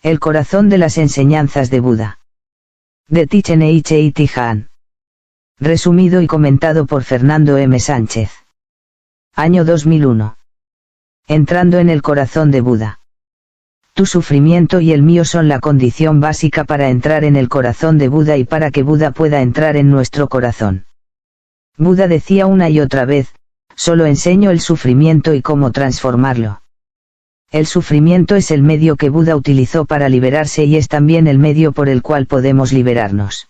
El corazón de las enseñanzas de Buda. De Thich-Nhat Hanh. Resumido y comentado por Fernando M. Sánchez. Año 2001. Entrando en el corazón de Buda. Tu sufrimiento y el mío son la condición básica para entrar en el corazón de Buda y para que Buda pueda entrar en nuestro corazón. Buda decía una y otra vez, solo enseño el sufrimiento y cómo transformarlo. El sufrimiento es el medio que Buda utilizó para liberarse y es también el medio por el cual podemos liberarnos.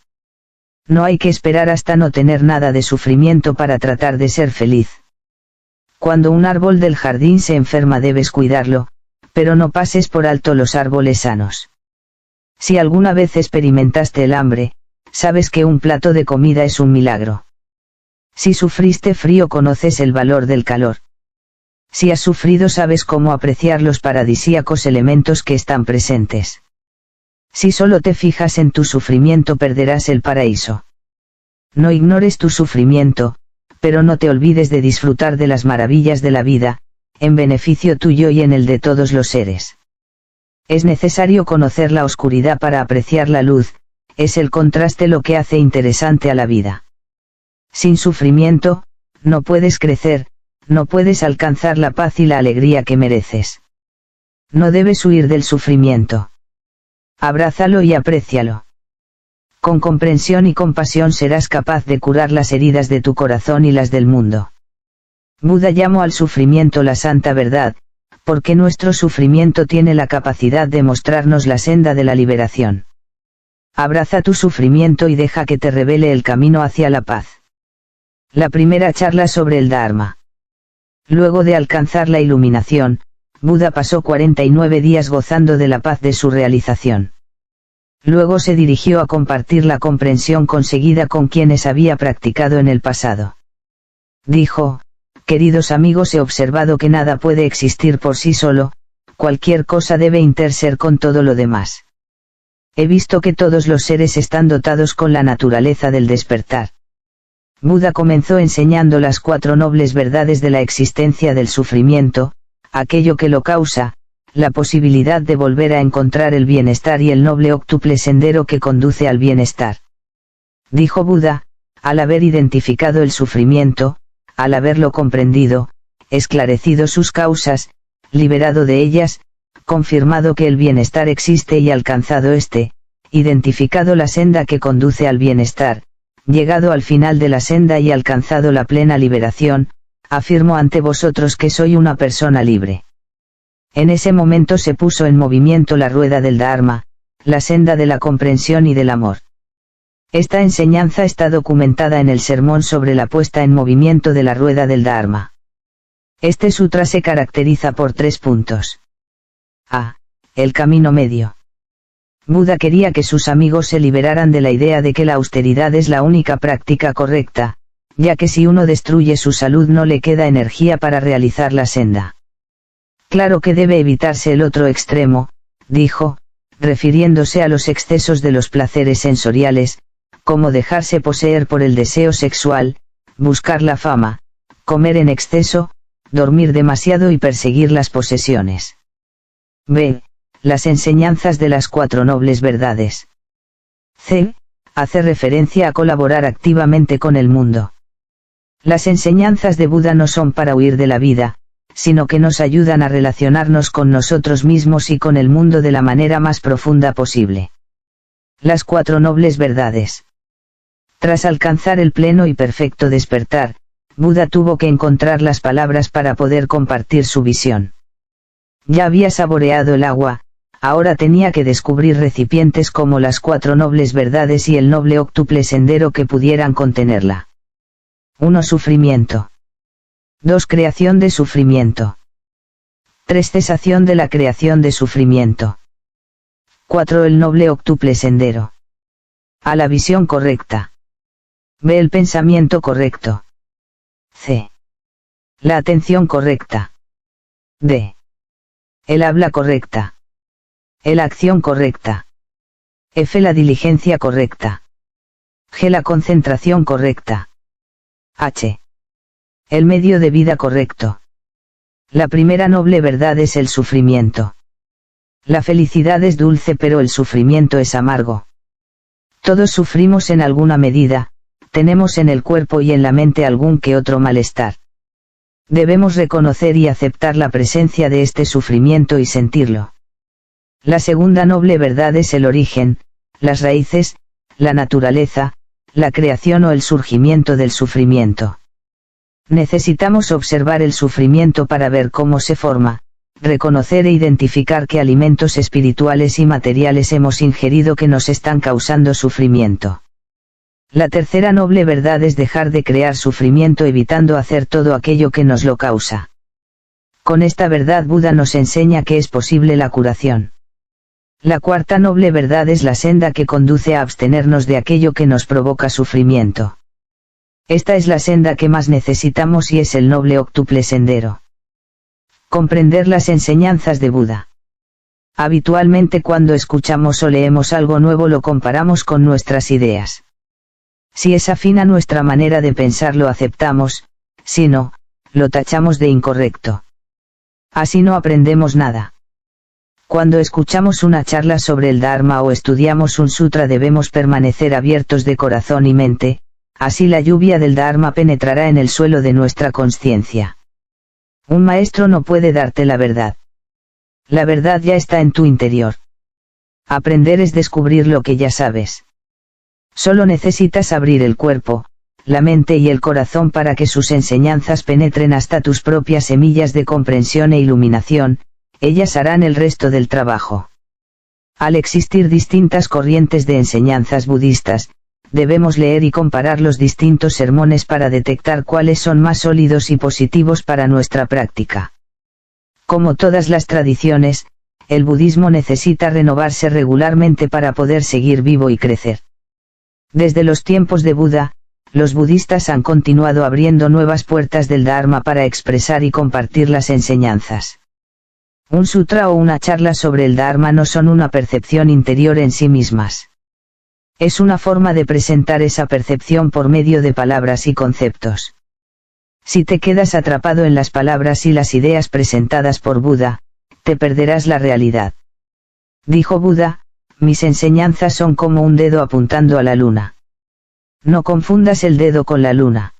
No hay que esperar hasta no tener nada de sufrimiento para tratar de ser feliz. Cuando un árbol del jardín se enferma debes cuidarlo, pero no pases por alto los árboles sanos. Si alguna vez experimentaste el hambre, sabes que un plato de comida es un milagro. Si sufriste frío conoces el valor del calor. Si has sufrido sabes cómo apreciar los paradisíacos elementos que están presentes. Si solo te fijas en tu sufrimiento perderás el paraíso. No ignores tu sufrimiento, pero no te olvides de disfrutar de las maravillas de la vida, en beneficio tuyo y en el de todos los seres. Es necesario conocer la oscuridad para apreciar la luz, es el contraste lo que hace interesante a la vida. Sin sufrimiento, no puedes crecer, no puedes alcanzar la paz y la alegría que mereces. No debes huir del sufrimiento. Abrázalo y aprécialo. Con comprensión y compasión serás capaz de curar las heridas de tu corazón y las del mundo. Buda llamó al sufrimiento la santa verdad, porque nuestro sufrimiento tiene la capacidad de mostrarnos la senda de la liberación. Abraza tu sufrimiento y deja que te revele el camino hacia la paz. La primera charla sobre el Dharma. Luego de alcanzar la iluminación, Buda pasó 49 días gozando de la paz de su realización. Luego se dirigió a compartir la comprensión conseguida con quienes había practicado en el pasado. Dijo, queridos amigos, he observado que nada puede existir por sí solo, cualquier cosa debe interser con todo lo demás. He visto que todos los seres están dotados con la naturaleza del despertar. Buda comenzó enseñando las 4 nobles verdades de la existencia del sufrimiento, aquello que lo causa, la posibilidad de volver a encontrar el bienestar y el noble óctuple sendero que conduce al bienestar. Dijo Buda, al haber identificado el sufrimiento, al haberlo comprendido, esclarecido sus causas, liberado de ellas, confirmado que el bienestar existe y alcanzado éste, identificado la senda que conduce al bienestar, llegado al final de la senda y alcanzado la plena liberación, afirmo ante vosotros que soy una persona libre. En ese momento se puso en movimiento la rueda del Dharma, la senda de la comprensión y del amor. Esta enseñanza está documentada en el sermón sobre la puesta en movimiento de la rueda del Dharma. Este sutra se caracteriza por 3 puntos. A. El camino medio. Buda quería que sus amigos se liberaran de la idea de que la austeridad es la única práctica correcta, ya que si uno destruye su salud no le queda energía para realizar la senda. Claro que debe evitarse el otro extremo, dijo, refiriéndose a los excesos de los placeres sensoriales, como dejarse poseer por el deseo sexual, buscar la fama, comer en exceso, dormir demasiado y perseguir las posesiones. B. Las enseñanzas de las 4 nobles verdades. C. Hace referencia a colaborar activamente con el mundo. Las enseñanzas de Buda no son para huir de la vida, sino que nos ayudan a relacionarnos con nosotros mismos y con el mundo de la manera más profunda posible. Las 4 nobles verdades. Tras alcanzar el pleno y perfecto despertar, Buda tuvo que encontrar las palabras para poder compartir su visión. Ya había saboreado el agua, ahora tenía que descubrir recipientes como las 4 nobles verdades y el noble óctuple sendero que pudieran contenerla. 1. Sufrimiento. 2. Creación de sufrimiento. 3. Cesación de la creación de sufrimiento. 4. El noble óctuple sendero. A. La visión correcta. B. El pensamiento correcto. C. La atención correcta. D. El habla correcta. La acción correcta. F. La diligencia correcta. G. La concentración correcta. H. El medio de vida correcto. La primera noble verdad es el sufrimiento. La felicidad es dulce pero el sufrimiento es amargo. Todos sufrimos en alguna medida, tenemos en el cuerpo y en la mente algún que otro malestar. Debemos reconocer y aceptar la presencia de este sufrimiento y sentirlo. La segunda noble verdad es el origen, las raíces, la naturaleza, la creación o el surgimiento del sufrimiento. Necesitamos observar el sufrimiento para ver cómo se forma, reconocer e identificar qué alimentos espirituales y materiales hemos ingerido que nos están causando sufrimiento. La tercera noble verdad es dejar de crear sufrimiento evitando hacer todo aquello que nos lo causa. Con esta verdad Buda nos enseña que es posible la curación. La cuarta noble verdad es la senda que conduce a abstenernos de aquello que nos provoca sufrimiento. Esta es la senda que más necesitamos y es el noble octuple sendero. Comprender las enseñanzas de Buda. Habitualmente cuando escuchamos o leemos algo nuevo lo comparamos con nuestras ideas. Si es afín a nuestra manera de pensar lo aceptamos, si no, lo tachamos de incorrecto. Así no aprendemos nada. Cuando escuchamos una charla sobre el Dharma o estudiamos un sutra debemos permanecer abiertos de corazón y mente, así la lluvia del Dharma penetrará en el suelo de nuestra conciencia. Un maestro no puede darte la verdad. La verdad ya está en tu interior. Aprender es descubrir lo que ya sabes. Solo necesitas abrir el cuerpo, la mente y el corazón para que sus enseñanzas penetren hasta tus propias semillas de comprensión e iluminación, ellas harán el resto del trabajo. Al existir distintas corrientes de enseñanzas budistas, debemos leer y comparar los distintos sermones para detectar cuáles son más sólidos y positivos para nuestra práctica. Como todas las tradiciones, el budismo necesita renovarse regularmente para poder seguir vivo y crecer. Desde los tiempos de Buda, los budistas han continuado abriendo nuevas puertas del Dharma para expresar y compartir las enseñanzas. Un sutra o una charla sobre el Dharma no son una percepción interior en sí mismas. Es una forma de presentar esa percepción por medio de palabras y conceptos. Si te quedas atrapado en las palabras y las ideas presentadas por Buda, te perderás la realidad. Dijo Buda, mis enseñanzas son como un dedo apuntando a la luna. No confundas el dedo con la luna.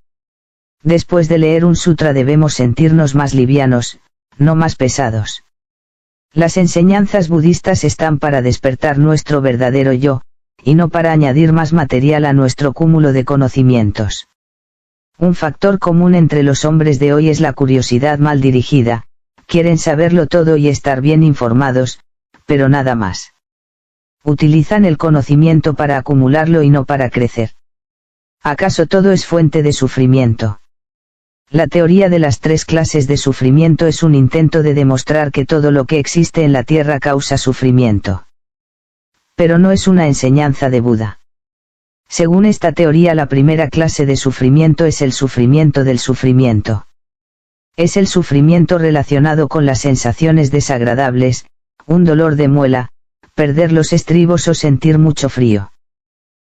Después de leer un sutra debemos sentirnos más livianos, no más pesados. Las enseñanzas budistas están para despertar nuestro verdadero yo, y no para añadir más material a nuestro cúmulo de conocimientos. Un factor común entre los hombres de hoy es la curiosidad mal dirigida, quieren saberlo todo y estar bien informados, pero nada más. Utilizan el conocimiento para acumularlo y no para crecer. ¿Acaso todo es fuente de sufrimiento? La teoría de las 3 clases de sufrimiento es un intento de demostrar que todo lo que existe en la tierra causa sufrimiento. Pero no es una enseñanza de Buda. Según esta teoría, la primera clase de sufrimiento es el sufrimiento del sufrimiento. Es el sufrimiento relacionado con las sensaciones desagradables, un dolor de muela, perder los estribos o sentir mucho frío.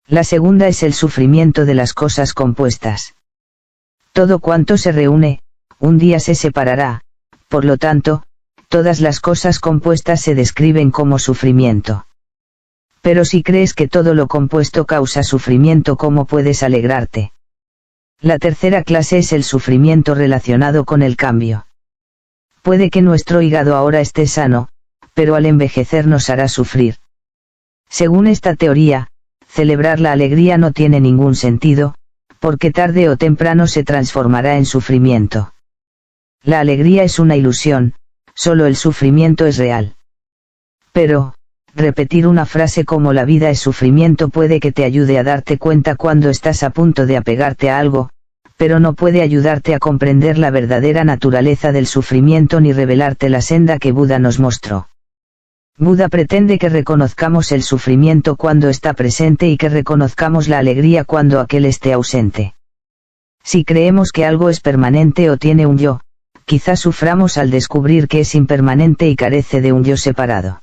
La segunda es el sufrimiento de las cosas compuestas. Todo cuanto se reúne, un día se separará, por lo tanto, todas las cosas compuestas se describen como sufrimiento. Pero si crees que todo lo compuesto causa sufrimiento, ¿cómo puedes alegrarte? La tercera clase es el sufrimiento relacionado con el cambio. Puede que nuestro hígado ahora esté sano, pero al envejecer nos hará sufrir. Según esta teoría, celebrar la alegría no tiene ningún sentido, porque tarde o temprano se transformará en sufrimiento. La alegría es una ilusión, solo el sufrimiento es real. Pero, repetir una frase como la vida es sufrimiento puede que te ayude a darte cuenta cuando estás a punto de apegarte a algo, pero no puede ayudarte a comprender la verdadera naturaleza del sufrimiento ni revelarte la senda que Buda nos mostró. Buda pretende que reconozcamos el sufrimiento cuando está presente y que reconozcamos la alegría cuando aquel esté ausente. Si creemos que algo es permanente o tiene un yo, quizás suframos al descubrir que es impermanente y carece de un yo separado.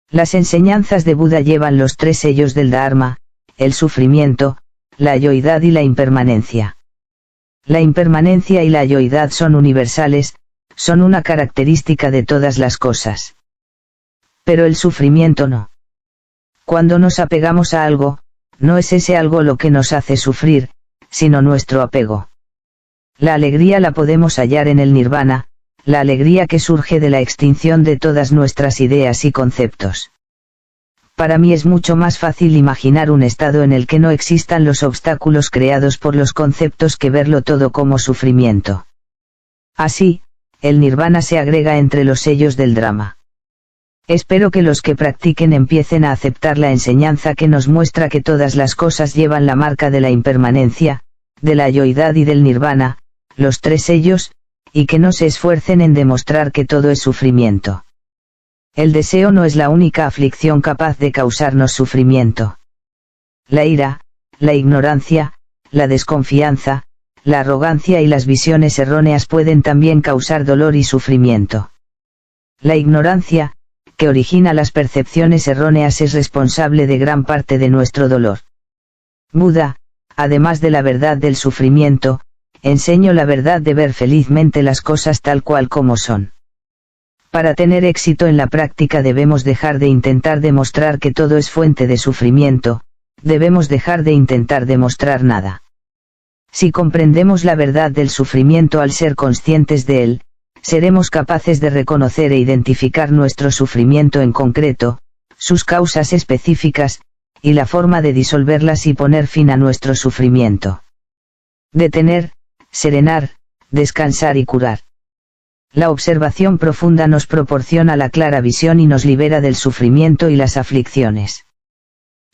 Las enseñanzas de Buda llevan los 3 sellos del Dharma, el sufrimiento, la yoidad y la impermanencia. La impermanencia y la yoidad son universales, son una característica de todas las cosas. Pero el sufrimiento no. Cuando nos apegamos a algo, no es ese algo lo que nos hace sufrir, sino nuestro apego. La alegría la podemos hallar en el nirvana, la alegría que surge de la extinción de todas nuestras ideas y conceptos. Para mí es mucho más fácil imaginar un estado en el que no existan los obstáculos creados por los conceptos que verlo todo como sufrimiento. Así, el nirvana se agrega entre los sellos del drama. Espero que los que practiquen empiecen a aceptar la enseñanza que nos muestra que todas las cosas llevan la marca de la impermanencia, de la yoidad y del nirvana, los tres sellos, y que no se esfuercen en demostrar que todo es sufrimiento. El deseo no es la única aflicción capaz de causarnos sufrimiento. La ira, la ignorancia, la desconfianza, la arrogancia y las visiones erróneas pueden también causar dolor y sufrimiento. La ignorancia, que origina las percepciones erróneas, es responsable de gran parte de nuestro dolor. Buda, además de la verdad del sufrimiento, enseñó la verdad de ver felizmente las cosas tal cual como son. Para tener éxito en la práctica debemos dejar de intentar demostrar que todo es fuente de sufrimiento, debemos dejar de intentar demostrar nada. Si comprendemos la verdad del sufrimiento al ser conscientes de él, seremos capaces de reconocer e identificar nuestro sufrimiento en concreto, sus causas específicas, y la forma de disolverlas y poner fin a nuestro sufrimiento. Detener, serenar, descansar y curar. La observación profunda nos proporciona la clara visión y nos libera del sufrimiento y las aflicciones.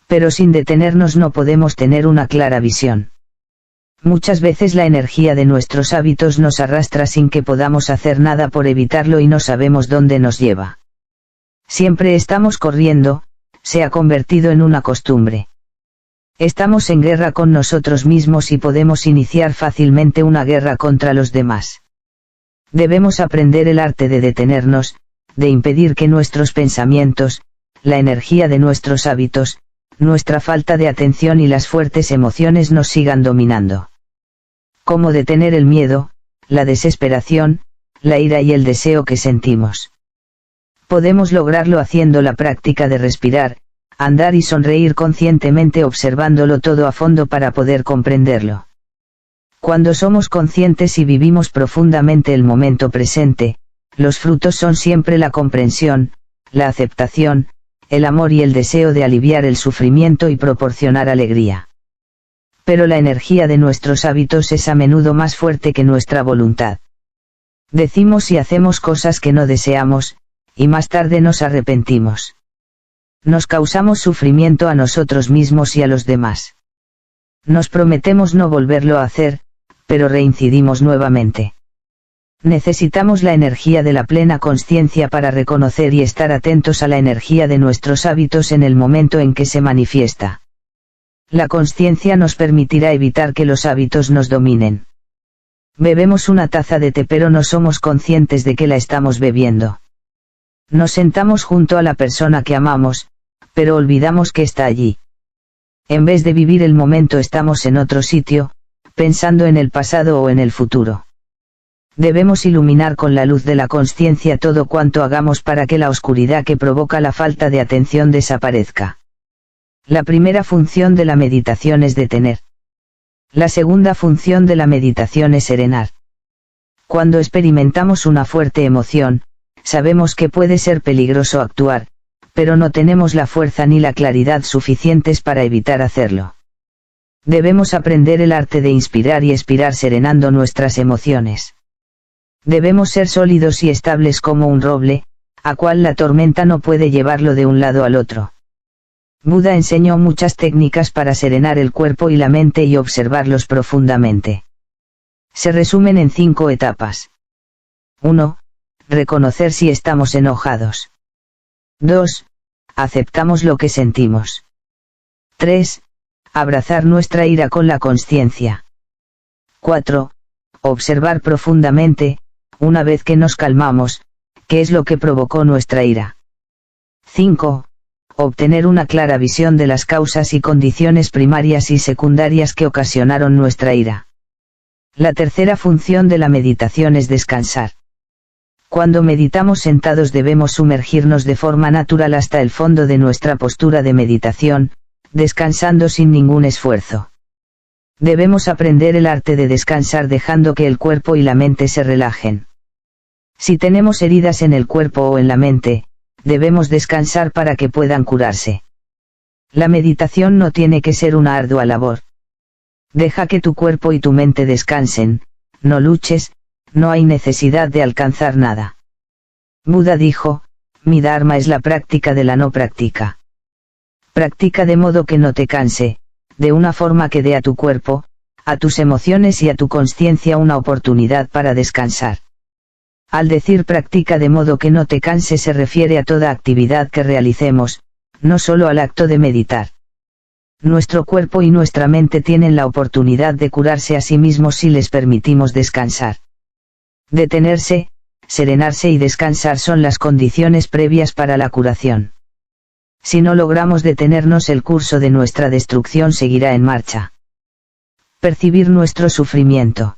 Pero sin detenernos no podemos tener una clara visión. Muchas veces la energía de nuestros hábitos nos arrastra sin que podamos hacer nada por evitarlo y no sabemos dónde nos lleva. Siempre estamos corriendo, se ha convertido en una costumbre. Estamos en guerra con nosotros mismos y podemos iniciar fácilmente una guerra contra los demás. Debemos aprender el arte de detenernos, de impedir que nuestros pensamientos, la energía de nuestros hábitos, nuestra falta de atención y las fuertes emociones nos sigan dominando. Cómo detener el miedo, la desesperación, la ira y el deseo que sentimos. Podemos lograrlo haciendo la práctica de respirar, andar y sonreír conscientemente, observándolo todo a fondo para poder comprenderlo. Cuando somos conscientes y vivimos profundamente el momento presente, los frutos son siempre la comprensión, la aceptación, el amor y el deseo de aliviar el sufrimiento y proporcionar alegría. Pero la energía de nuestros hábitos es a menudo más fuerte que nuestra voluntad. Decimos y hacemos cosas que no deseamos, y más tarde nos arrepentimos. Nos causamos sufrimiento a nosotros mismos y a los demás. Nos prometemos no volverlo a hacer, pero reincidimos nuevamente. Necesitamos la energía de la plena consciencia para reconocer y estar atentos a la energía de nuestros hábitos en el momento en que se manifiesta. La consciencia nos permitirá evitar que los hábitos nos dominen. Bebemos una taza de té pero no somos conscientes de que la estamos bebiendo. Nos sentamos junto a la persona que amamos, pero olvidamos que está allí. En vez de vivir el momento estamos en otro sitio, pensando en el pasado o en el futuro. Debemos iluminar con la luz de la consciencia todo cuanto hagamos para que la oscuridad que provoca la falta de atención desaparezca. La primera función de la meditación es detener. La segunda función de la meditación es serenar. Cuando experimentamos una fuerte emoción, sabemos que puede ser peligroso actuar, pero no tenemos la fuerza ni la claridad suficientes para evitar hacerlo. Debemos aprender el arte de inspirar y expirar serenando nuestras emociones. Debemos ser sólidos y estables como un roble, a cual la tormenta no puede llevarlo de un lado al otro. Buda enseñó muchas técnicas para serenar el cuerpo y la mente y observarlos profundamente. Se resumen en 5 etapas. 1. Reconocer si estamos enojados. 2. Aceptamos lo que sentimos. 3. Abrazar nuestra ira con la consciencia. 4. Observar profundamente, una vez que nos calmamos, qué es lo que provocó nuestra ira. 5. Obtener una clara visión de las causas y condiciones primarias y secundarias que ocasionaron nuestra ira. La tercera función de la meditación es descansar. Cuando meditamos sentados debemos sumergirnos de forma natural hasta el fondo de nuestra postura de meditación, descansando sin ningún esfuerzo. Debemos aprender el arte de descansar dejando que el cuerpo y la mente se relajen. Si tenemos heridas en el cuerpo o en la mente, debemos descansar para que puedan curarse. La meditación no tiene que ser una ardua labor. Deja que tu cuerpo y tu mente descansen, no luches, no hay necesidad de alcanzar nada. Buda dijo, mi dharma es la práctica de la no práctica. Practica de modo que no te canse, de una forma que dé a tu cuerpo, a tus emociones y a tu conciencia una oportunidad para descansar. Al decir practica de modo que no te canse se refiere a toda actividad que realicemos, no solo al acto de meditar. Nuestro cuerpo y nuestra mente tienen la oportunidad de curarse a sí mismos si les permitimos descansar. Detenerse, serenarse y descansar son las condiciones previas para la curación. Si no logramos detenernos, el curso de nuestra destrucción seguirá en marcha. Percibir nuestro sufrimiento.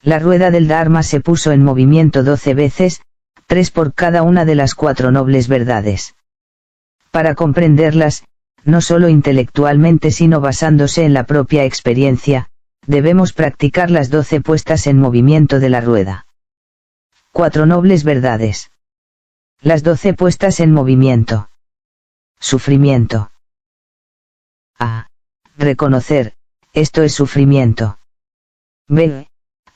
La rueda del Dharma se puso en movimiento 12 veces, 3 por cada una de las 4 nobles verdades. Para comprenderlas, no solo intelectualmente sino basándose en la propia experiencia, debemos practicar las 12 puestas en movimiento de la rueda. 4 nobles verdades. Las 12 puestas en movimiento. Sufrimiento. A. Reconocer, esto es sufrimiento. B.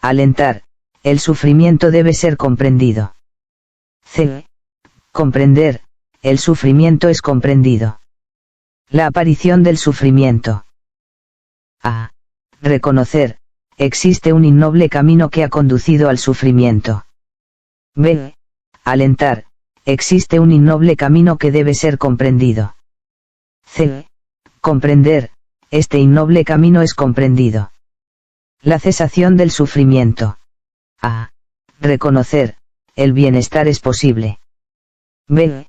Alentar, el sufrimiento debe ser comprendido. C. Comprender, el sufrimiento es comprendido. La aparición del sufrimiento. A. Reconocer, existe un innoble camino que ha conducido al sufrimiento. B. Alentar, existe un innoble camino que debe ser comprendido. C. Comprender, este innoble camino es comprendido. La cesación del sufrimiento. A. Reconocer, el bienestar es posible. B.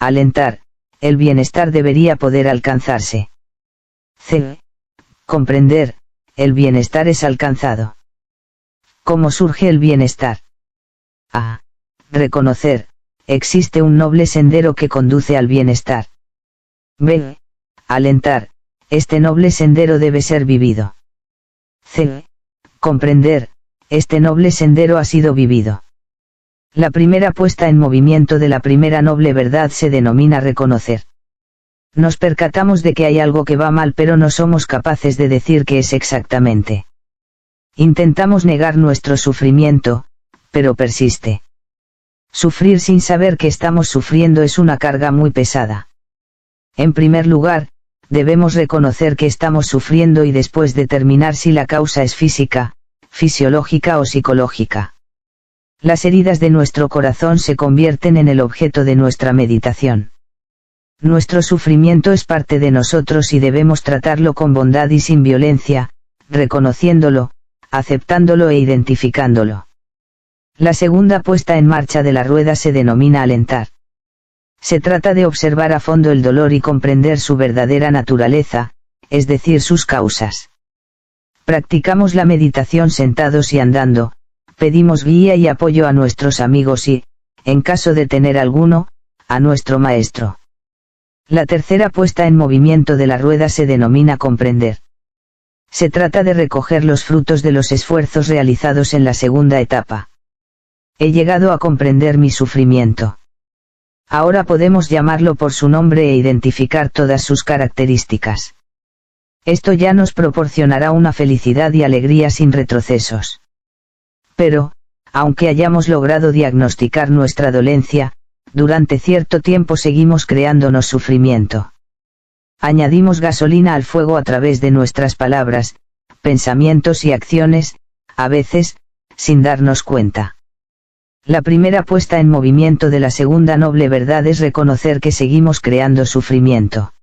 Alentar, el bienestar debería poder alcanzarse. C. Comprender, el bienestar es alcanzado. ¿Cómo surge el bienestar? A. Reconocer, existe un noble sendero que conduce al bienestar. B. Alentar, este noble sendero debe ser vivido. C. Comprender, este noble sendero ha sido vivido. La primera puesta en movimiento de la primera noble verdad se denomina reconocer. Nos percatamos de que hay algo que va mal pero no somos capaces de decir qué es exactamente. Intentamos negar nuestro sufrimiento, pero persiste. Sufrir sin saber que estamos sufriendo es una carga muy pesada. En primer lugar, debemos reconocer que estamos sufriendo y después determinar si la causa es física, fisiológica o psicológica. Las heridas de nuestro corazón se convierten en el objeto de nuestra meditación. Nuestro sufrimiento es parte de nosotros y debemos tratarlo con bondad y sin violencia, reconociéndolo, aceptándolo e identificándolo. La segunda puesta en marcha de la rueda se denomina alentar. Se trata de observar a fondo el dolor y comprender su verdadera naturaleza, es decir, sus causas. Practicamos la meditación sentados y andando, pedimos guía y apoyo a nuestros amigos y, en caso de tener alguno, a nuestro maestro. La tercera puesta en movimiento de la rueda se denomina comprender. Se trata de recoger los frutos de los esfuerzos realizados en la segunda etapa. He llegado a comprender mi sufrimiento. Ahora podemos llamarlo por su nombre e identificar todas sus características. Esto ya nos proporcionará una felicidad y alegría sin retrocesos. Pero, aunque hayamos logrado diagnosticar nuestra dolencia, durante cierto tiempo seguimos creándonos sufrimiento. Añadimos gasolina al fuego a través de nuestras palabras, pensamientos y acciones, a veces, sin darnos cuenta. La primera puesta en movimiento de la segunda noble verdad es reconocer que seguimos creando sufrimiento.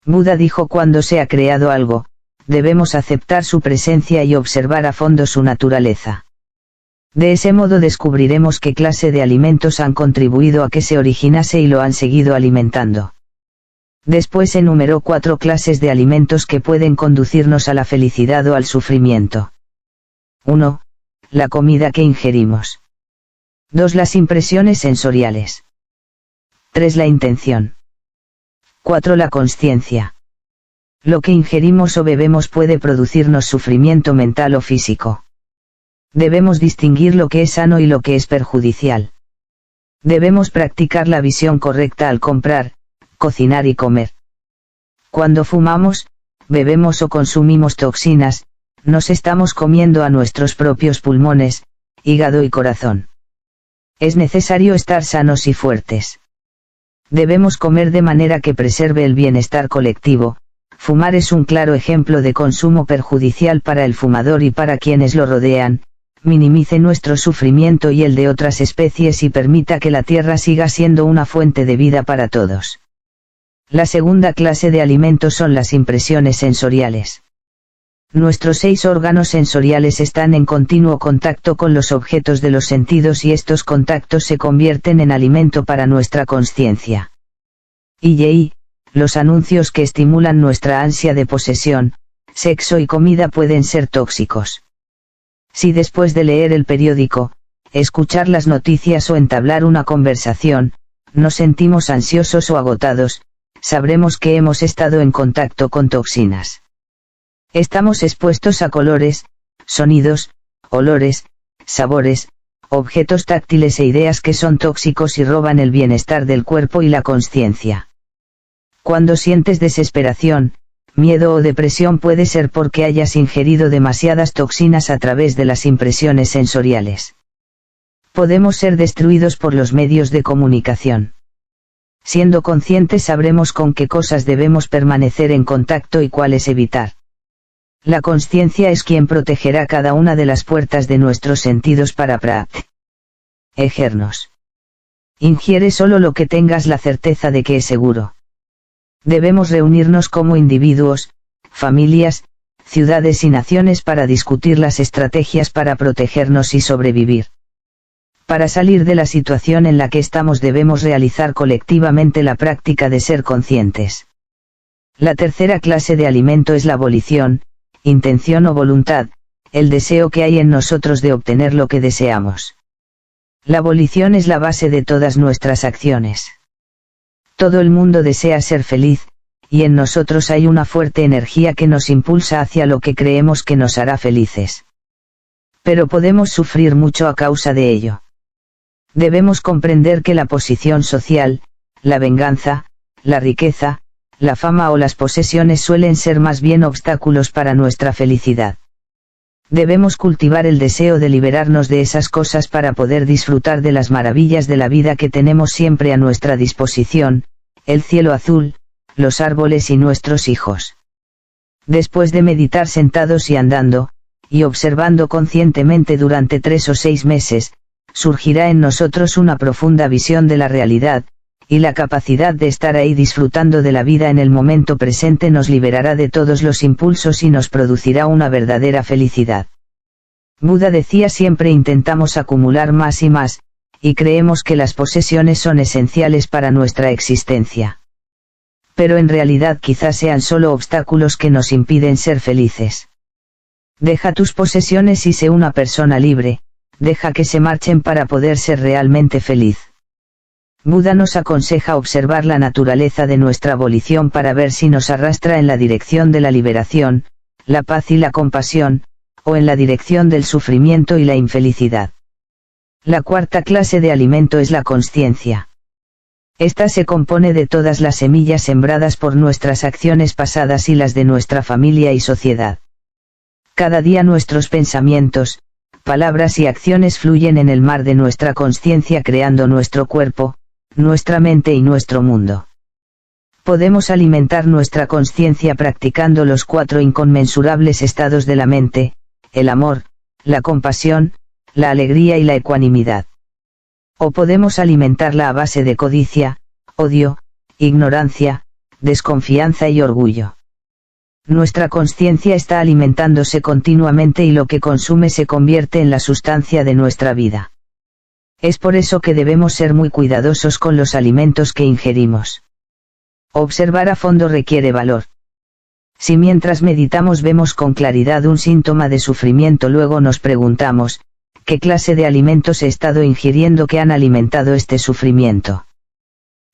Buda dijo: cuando se ha creado algo, debemos aceptar su presencia y observar a fondo su naturaleza. De ese modo descubriremos qué clase de alimentos han contribuido a que se originase y lo han seguido alimentando. Después enumeró 4 clases de alimentos que pueden conducirnos a la felicidad o al sufrimiento. 1. La comida que ingerimos. 2. Las impresiones sensoriales. 3. La intención. 4. La consciencia. Lo que ingerimos o bebemos puede producirnos sufrimiento mental o físico. Debemos distinguir lo que es sano y lo que es perjudicial. Debemos practicar la visión correcta al comprar, cocinar y comer. Cuando fumamos, bebemos o consumimos toxinas, nos estamos comiendo a nuestros propios pulmones, hígado y corazón. Es necesario estar sanos y fuertes. Debemos comer de manera que preserve el bienestar colectivo. Fumar es un claro ejemplo de consumo perjudicial para el fumador y para quienes lo rodean. Minimice nuestro sufrimiento y el de otras especies y permita que la tierra siga siendo una fuente de vida para todos. La segunda clase de alimentos son las impresiones sensoriales. Nuestros 6 órganos sensoriales están en continuo contacto con los objetos de los sentidos y estos contactos se convierten en alimento para nuestra consciencia. Y los anuncios que estimulan nuestra ansia de posesión, sexo y comida pueden ser tóxicos. Si después de leer el periódico, escuchar las noticias o entablar una conversación, nos sentimos ansiosos o agotados, sabremos que hemos estado en contacto con toxinas. Estamos expuestos a colores, sonidos, olores, sabores, objetos táctiles e ideas que son tóxicos y roban el bienestar del cuerpo y la consciencia. Cuando sientes desesperación, miedo o depresión puede ser porque hayas ingerido demasiadas toxinas a través de las impresiones sensoriales. Podemos ser destruidos por los medios de comunicación. Siendo conscientes sabremos con qué cosas debemos permanecer en contacto y cuáles evitar. La consciencia es quien protegerá cada una de las puertas de nuestros sentidos para protegernos. Ingiere solo lo que tengas la certeza de que es seguro. Debemos reunirnos como individuos, familias, ciudades y naciones para discutir las estrategias para protegernos y sobrevivir. Para salir de la situación en la que estamos debemos realizar colectivamente la práctica de ser conscientes. La tercera clase de alimento es la volición, intención o voluntad, el deseo que hay en nosotros de obtener lo que deseamos. La volición es la base de todas nuestras acciones. Todo el mundo desea ser feliz, y en nosotros hay una fuerte energía que nos impulsa hacia lo que creemos que nos hará felices. Pero podemos sufrir mucho a causa de ello. Debemos comprender que la posición social, la venganza, la riqueza, la fama o las posesiones suelen ser más bien obstáculos para nuestra felicidad. Debemos cultivar el deseo de liberarnos de esas cosas para poder disfrutar de las maravillas de la vida que tenemos siempre a nuestra disposición, el cielo azul, los árboles y nuestros hijos. Después de meditar sentados y andando, y observando conscientemente durante 3 o 6 meses, surgirá en nosotros una profunda visión de la realidad, y la capacidad de estar ahí disfrutando de la vida en el momento presente nos liberará de todos los impulsos y nos producirá una verdadera felicidad. Buda decía siempre intentamos acumular más y más, y creemos que las posesiones son esenciales para nuestra existencia. Pero en realidad quizás sean solo obstáculos que nos impiden ser felices. Deja tus posesiones y sé una persona libre, deja que se marchen para poder ser realmente feliz. Buda nos aconseja observar la naturaleza de nuestra volición para ver si nos arrastra en la dirección de la liberación, la paz y la compasión, o en la dirección del sufrimiento y la infelicidad. La cuarta clase de alimento es la consciencia. Esta se compone de todas las semillas sembradas por nuestras acciones pasadas y las de nuestra familia y sociedad. Cada día nuestros pensamientos, palabras y acciones fluyen en el mar de nuestra consciencia creando nuestro cuerpo, nuestra mente y nuestro mundo. Podemos alimentar nuestra consciencia practicando los 4 inconmensurables estados de la mente, el amor, la compasión, la alegría y la ecuanimidad. O podemos alimentarla a base de codicia, odio, ignorancia, desconfianza y orgullo. Nuestra consciencia está alimentándose continuamente y lo que consume se convierte en la sustancia de nuestra vida. Es por eso que debemos ser muy cuidadosos con los alimentos que ingerimos. Observar a fondo requiere valor. Si mientras meditamos vemos con claridad un síntoma de sufrimiento luego nos preguntamos, ¿qué clase de alimentos he estado ingiriendo que han alimentado este sufrimiento?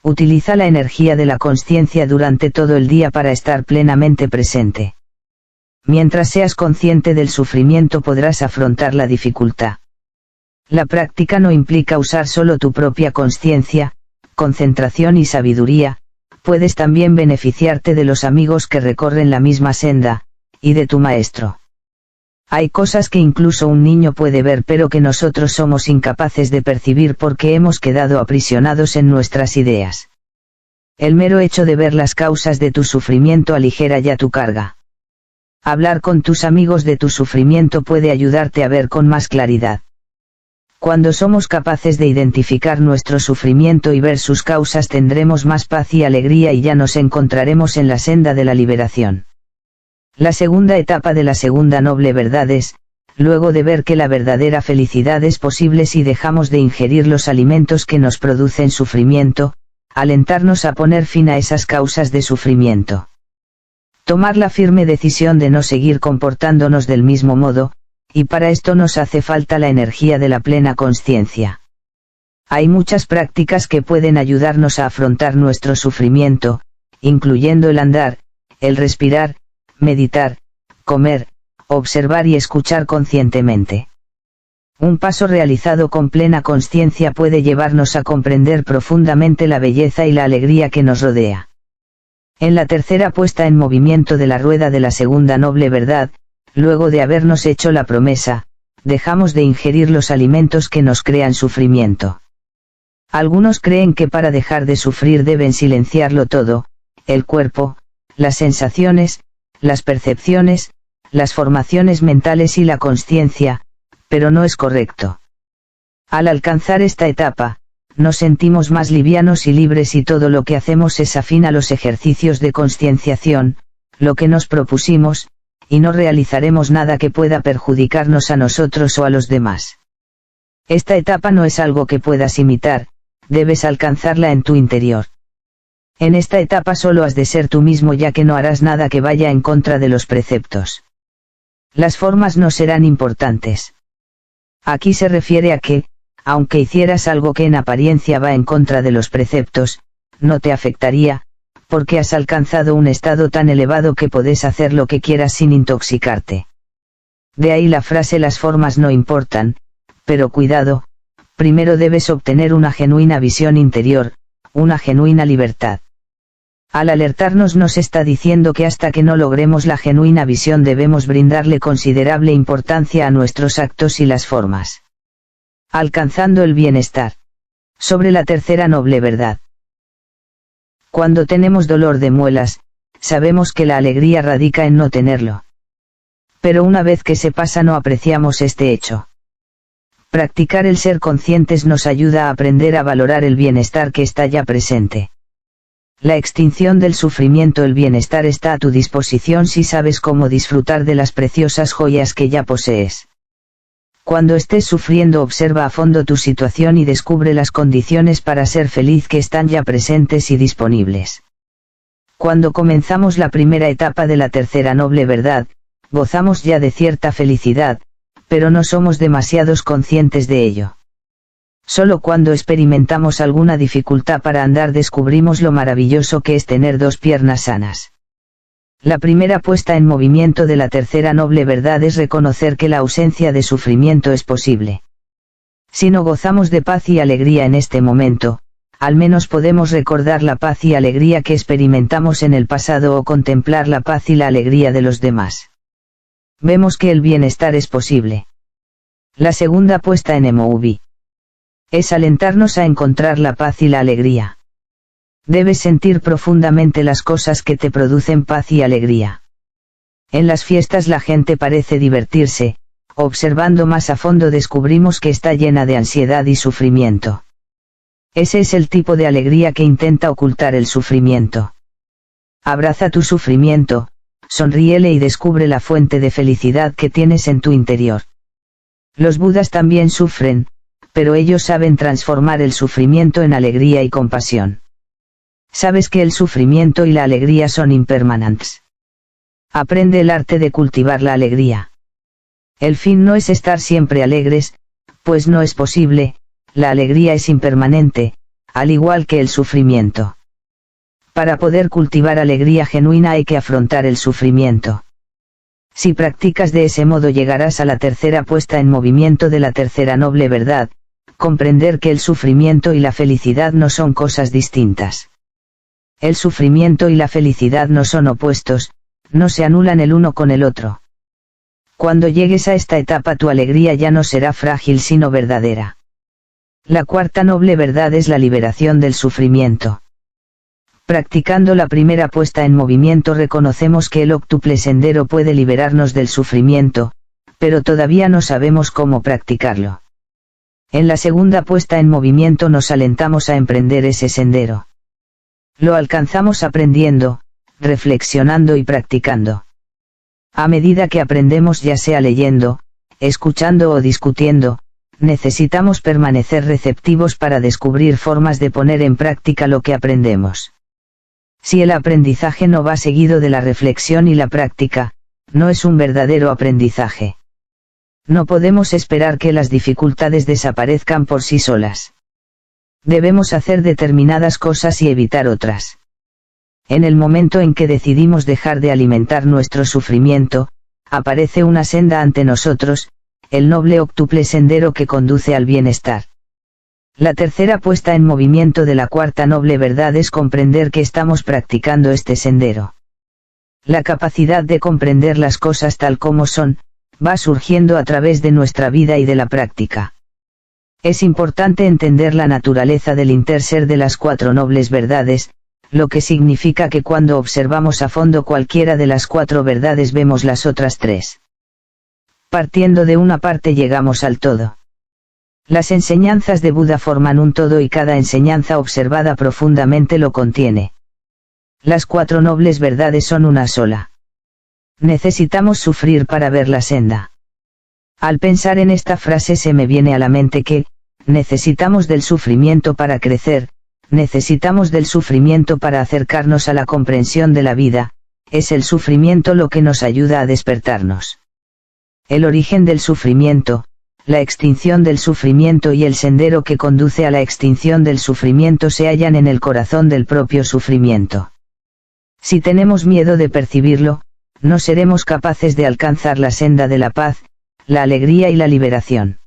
Utiliza la energía de la consciencia durante todo el día para estar plenamente presente. Mientras seas consciente del sufrimiento podrás afrontar la dificultad. La práctica no implica usar solo tu propia consciencia, concentración y sabiduría, puedes también beneficiarte de los amigos que recorren la misma senda, y de tu maestro. Hay cosas que incluso un niño puede ver pero que nosotros somos incapaces de percibir porque hemos quedado aprisionados en nuestras ideas. El mero hecho de ver las causas de tu sufrimiento aligera ya tu carga. Hablar con tus amigos de tu sufrimiento puede ayudarte a ver con más claridad. Cuando somos capaces de identificar nuestro sufrimiento y ver sus causas tendremos más paz y alegría y ya nos encontraremos en la senda de la liberación. La segunda etapa de la segunda noble verdad es, luego de ver que la verdadera felicidad es posible si dejamos de ingerir los alimentos que nos producen sufrimiento, alentarnos a poner fin a esas causas de sufrimiento. Tomar la firme decisión de no seguir comportándonos del mismo modo, y para esto nos hace falta la energía de la plena consciencia. Hay muchas prácticas que pueden ayudarnos a afrontar nuestro sufrimiento, incluyendo el andar, el respirar, meditar, comer, observar y escuchar conscientemente. Un paso realizado con plena consciencia puede llevarnos a comprender profundamente la belleza y la alegría que nos rodea. En la tercera puesta en movimiento de la rueda de la segunda noble verdad, luego de habernos hecho la promesa, dejamos de ingerir los alimentos que nos crean sufrimiento. Algunos creen que para dejar de sufrir deben silenciarlo todo, el cuerpo, las sensaciones, las percepciones, las formaciones mentales y la consciencia, pero no es correcto. Al alcanzar esta etapa, nos sentimos más livianos y libres y todo lo que hacemos es afín a los ejercicios de conscienciación, lo que nos propusimos, y no realizaremos nada que pueda perjudicarnos a nosotros o a los demás. Esta etapa no es algo que puedas imitar, debes alcanzarla en tu interior. En esta etapa solo has de ser tú mismo ya que no harás nada que vaya en contra de los preceptos. Las formas no serán importantes. Aquí se refiere a que, aunque hicieras algo que en apariencia va en contra de los preceptos, no te afectaría, porque has alcanzado un estado tan elevado que podés hacer lo que quieras sin intoxicarte. De ahí la frase las formas no importan, pero cuidado, primero debes obtener una genuina visión interior, una genuina libertad. Al alertarnos nos está diciendo que hasta que no logremos la genuina visión debemos brindarle considerable importancia a nuestros actos y las formas. Alcanzando el bienestar. Sobre la tercera noble verdad. Cuando tenemos dolor de muelas, sabemos que la alegría radica en no tenerlo. Pero una vez que se pasa no apreciamos este hecho. Practicar el ser conscientes nos ayuda a aprender a valorar el bienestar que está ya presente. La extinción del sufrimiento, el bienestar está a tu disposición si sabes cómo disfrutar de las preciosas joyas que ya posees. Cuando estés sufriendo observa a fondo tu situación y descubre las condiciones para ser feliz que están ya presentes y disponibles. Cuando comenzamos la primera etapa de la tercera noble verdad, gozamos ya de cierta felicidad, pero no somos demasiados conscientes de ello. Solo cuando experimentamos alguna dificultad para andar descubrimos lo maravilloso que es tener dos piernas sanas. La primera puesta en movimiento de la tercera noble verdad es reconocer que la ausencia de sufrimiento es posible. Si no gozamos de paz y alegría en este momento, al menos podemos recordar la paz y alegría que experimentamos en el pasado o contemplar la paz y la alegría de los demás. Vemos que el bienestar es posible. La segunda puesta en MOV es alentarnos a encontrar la paz y la alegría. Debes sentir profundamente las cosas que te producen paz y alegría. En las fiestas la gente parece divertirse, observando más a fondo descubrimos que está llena de ansiedad y sufrimiento. Ese es el tipo de alegría que intenta ocultar el sufrimiento. Abraza tu sufrimiento, sonríele y descubre la fuente de felicidad que tienes en tu interior. Los budas también sufren, pero ellos saben transformar el sufrimiento en alegría y compasión. Sabes que el sufrimiento y la alegría son impermanentes. Aprende el arte de cultivar la alegría. El fin no es estar siempre alegres, Pues no es posible, la alegría es impermanente, al igual que el sufrimiento. Para poder cultivar alegría genuina hay que afrontar el sufrimiento. Si practicas de ese modo llegarás a la tercera puesta en movimiento de la tercera noble verdad, comprender que el sufrimiento y la felicidad no son cosas distintas. El sufrimiento y la felicidad no son opuestos, no se anulan el uno con el otro. Cuando llegues a esta etapa tu alegría ya no será frágil sino verdadera. La cuarta noble verdad es la liberación del sufrimiento. Practicando la primera puesta en movimiento reconocemos que el octuple sendero puede liberarnos del sufrimiento, pero todavía no sabemos cómo practicarlo. En la segunda puesta en movimiento nos alentamos a emprender ese sendero. Lo alcanzamos aprendiendo, reflexionando y practicando. A medida que aprendemos, ya sea leyendo, escuchando o discutiendo, necesitamos permanecer receptivos para descubrir formas de poner en práctica lo que aprendemos. Si el aprendizaje no va seguido de la reflexión y la práctica, no es un verdadero aprendizaje. No podemos esperar que las dificultades desaparezcan por sí solas. Debemos hacer determinadas cosas y evitar otras. En el momento en que decidimos dejar de alimentar nuestro sufrimiento, aparece una senda ante nosotros, el noble octuple sendero que conduce al bienestar. La tercera puesta en movimiento de la cuarta noble verdad es comprender que estamos practicando este sendero. La capacidad de comprender las cosas tal como son, va surgiendo a través de nuestra vida y de la práctica. Es importante entender la naturaleza del interser de las cuatro nobles verdades, lo que significa que cuando observamos a fondo cualquiera de las cuatro verdades vemos las otras tres. Partiendo de una parte llegamos al todo. Las enseñanzas de Buda forman un todo y cada enseñanza observada profundamente lo contiene. Las cuatro nobles verdades son una sola. Necesitamos sufrir para ver la senda. Al pensar en esta frase se me viene a la mente que, necesitamos del sufrimiento para crecer, necesitamos del sufrimiento para acercarnos a la comprensión de la vida, es el sufrimiento lo que nos ayuda a despertarnos. El origen del sufrimiento, la extinción del sufrimiento y el sendero que conduce a la extinción del sufrimiento se hallan en el corazón del propio sufrimiento. Si tenemos miedo de percibirlo, no seremos capaces de alcanzar la senda de la paz, la alegría y la liberación.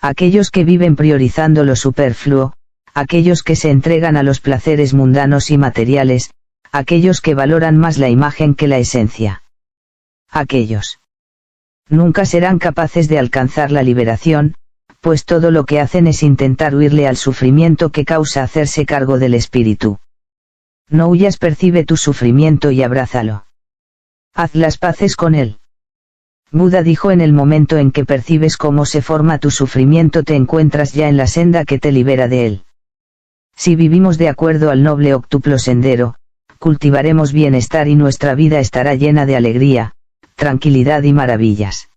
Aquellos que viven priorizando lo superfluo, aquellos que se entregan a los placeres mundanos y materiales, aquellos que valoran más la imagen que la esencia. Aquellos nunca serán capaces de alcanzar la liberación, pues todo lo que hacen es intentar huirle al sufrimiento que causa hacerse cargo del espíritu. No huyas, percibe tu sufrimiento y abrázalo. Haz las paces con él. Buda dijo: en el momento en que percibes cómo se forma tu sufrimiento te encuentras ya en la senda que te libera de él. Si vivimos de acuerdo al noble octuplo sendero, cultivaremos bienestar y nuestra vida estará llena de alegría, tranquilidad y maravillas.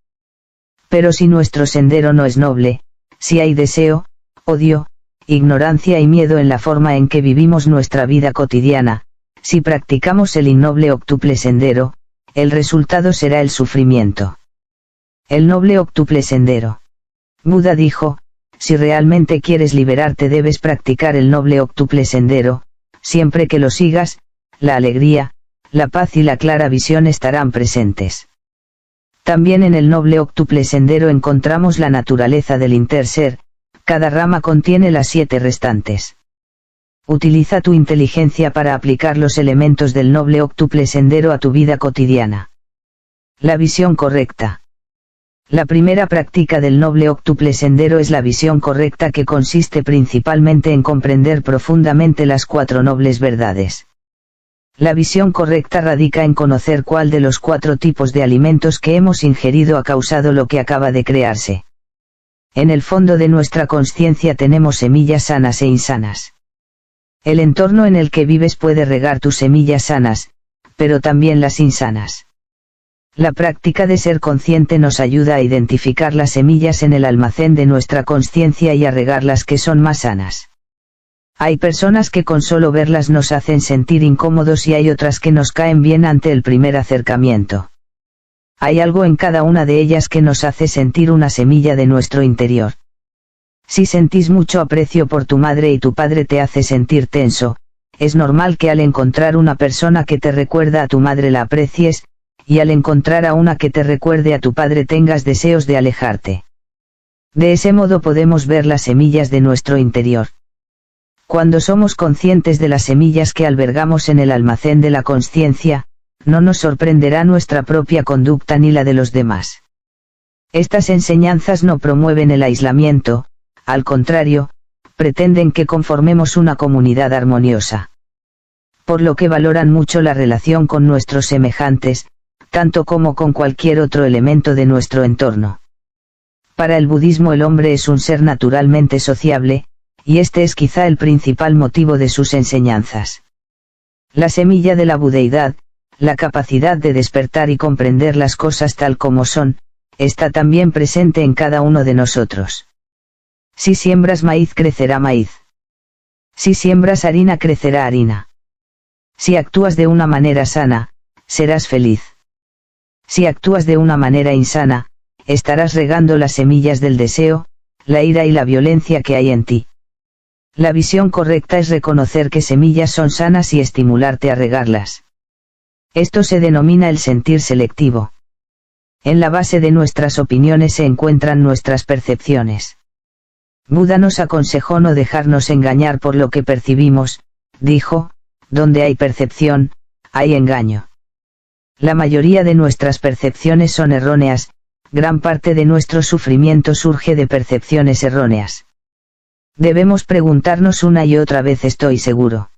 Pero si nuestro sendero no es noble, si hay deseo, odio, ignorancia y miedo en la forma en que vivimos nuestra vida cotidiana, si practicamos el innoble octuple sendero, el resultado será el sufrimiento. El noble octuple sendero. Buda dijo: si realmente quieres liberarte debes practicar el noble octuple sendero, siempre que lo sigas, la alegría, la paz y la clara visión estarán presentes. También en el noble octuple sendero encontramos la naturaleza del interser, cada rama contiene las 7 restantes. Utiliza tu inteligencia para aplicar los elementos del noble octuple sendero a tu vida cotidiana. La visión correcta. La primera práctica del noble octuple sendero es la visión correcta, que consiste principalmente en comprender profundamente las 4 nobles verdades. La visión correcta radica en conocer cuál de los 4 tipos de alimentos que hemos ingerido ha causado lo que acaba de crearse. En el fondo de nuestra consciencia tenemos semillas sanas e insanas. El entorno en el que vives puede regar tus semillas sanas, pero también las insanas. La práctica de ser consciente nos ayuda a identificar las semillas en el almacén de nuestra consciencia y a regar las que son más sanas. Hay personas que con solo verlas nos hacen sentir incómodos y hay otras que nos caen bien ante el primer acercamiento. Hay algo en cada una de ellas que nos hace sentir una semilla de nuestro interior. Si sentís mucho aprecio por tu madre y tu padre te hace sentir tenso, es normal que al encontrar una persona que te recuerda a tu madre la aprecies, y al encontrar a una que te recuerde a tu padre tengas deseos de alejarte. De ese modo podemos ver las semillas de nuestro interior. Cuando somos conscientes de las semillas que albergamos en el almacén de la consciencia, no nos sorprenderá nuestra propia conducta ni la de los demás. Estas enseñanzas no promueven el aislamiento, al contrario, pretenden que conformemos una comunidad armoniosa. Por lo que valoran mucho la relación con nuestros semejantes, tanto como con cualquier otro elemento de nuestro entorno. Para el budismo el hombre es un ser naturalmente sociable, y este es quizá el principal motivo de sus enseñanzas. La semilla de la budeidad, la capacidad de despertar y comprender las cosas tal como son, está también presente en cada uno de nosotros. Si siembras maíz crecerá maíz. Si siembras harina crecerá harina. Si actúas de una manera sana, serás feliz. Si actúas de una manera insana, estarás regando las semillas del deseo, la ira y la violencia que hay en ti. La visión correcta es reconocer que semillas son sanas y estimularte a regarlas. Esto se denomina el sentir selectivo. En la base de nuestras opiniones se encuentran nuestras percepciones. Buda nos aconsejó no dejarnos engañar por lo que percibimos, dijo, donde hay percepción, hay engaño. La mayoría de nuestras percepciones son erróneas, gran parte de nuestro sufrimiento surge de percepciones erróneas. Debemos preguntarnos una y otra vez ¿estoy seguro?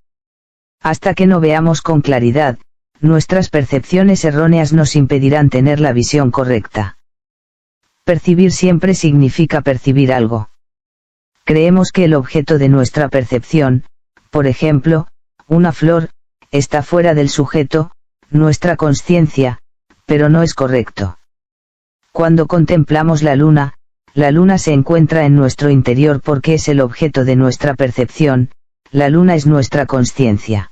Hasta que no veamos con claridad, nuestras percepciones erróneas nos impedirán tener la visión correcta. Percibir siempre significa percibir algo. Creemos que el objeto de nuestra percepción, por ejemplo, una flor, está fuera del sujeto, nuestra consciencia, pero no es correcto. Cuando contemplamos la luna se encuentra en nuestro interior porque es el objeto de nuestra percepción, la luna es nuestra consciencia.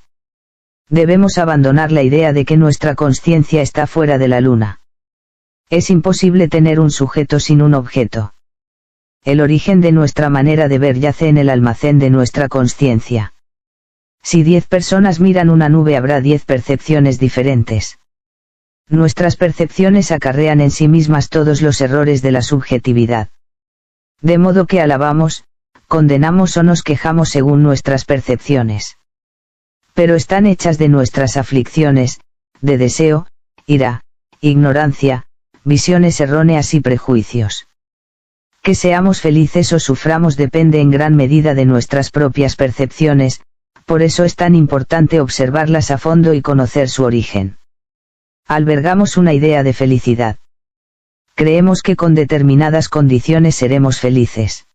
Debemos abandonar la idea de que nuestra consciencia está fuera de la luna. Es imposible tener un sujeto sin un objeto. El origen de nuestra manera de ver yace en el almacén de nuestra consciencia. Si 10 personas miran una nube habrá 10 percepciones diferentes. Nuestras percepciones acarrean en sí mismas todos los errores de la subjetividad. De modo que alabamos, condenamos o nos quejamos según nuestras percepciones. Pero están hechas de nuestras aflicciones, de deseo, ira, ignorancia, visiones erróneas y prejuicios. Que seamos felices o suframos depende en gran medida de nuestras propias percepciones, por eso es tan importante observarlas a fondo y conocer su origen. Albergamos una idea de felicidad. Creemos que con determinadas condiciones seremos felices.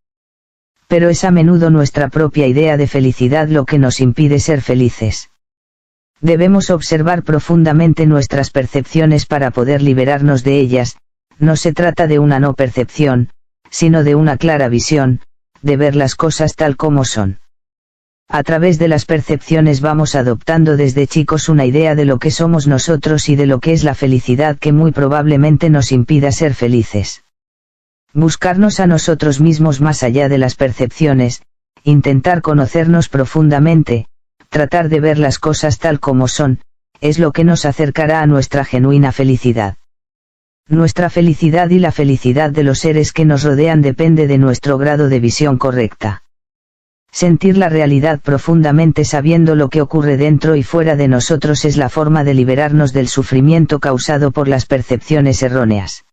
Pero es a menudo nuestra propia idea de felicidad lo que nos impide ser felices. Debemos observar profundamente nuestras percepciones para poder liberarnos de ellas, no se trata de una no percepción, sino de una clara visión, de ver las cosas tal como son. A través de las percepciones vamos adoptando desde chicos una idea de lo que somos nosotros y de lo que es la felicidad que muy probablemente nos impida ser felices. Buscarnos a nosotros mismos más allá de las percepciones, intentar conocernos profundamente, tratar de ver las cosas tal como son, es lo que nos acercará a nuestra genuina felicidad. Nuestra felicidad y la felicidad de los seres que nos rodean depende de nuestro grado de visión correcta. Sentir la realidad profundamente sabiendo lo que ocurre dentro y fuera de nosotros es la forma de liberarnos del sufrimiento causado por las percepciones erróneas.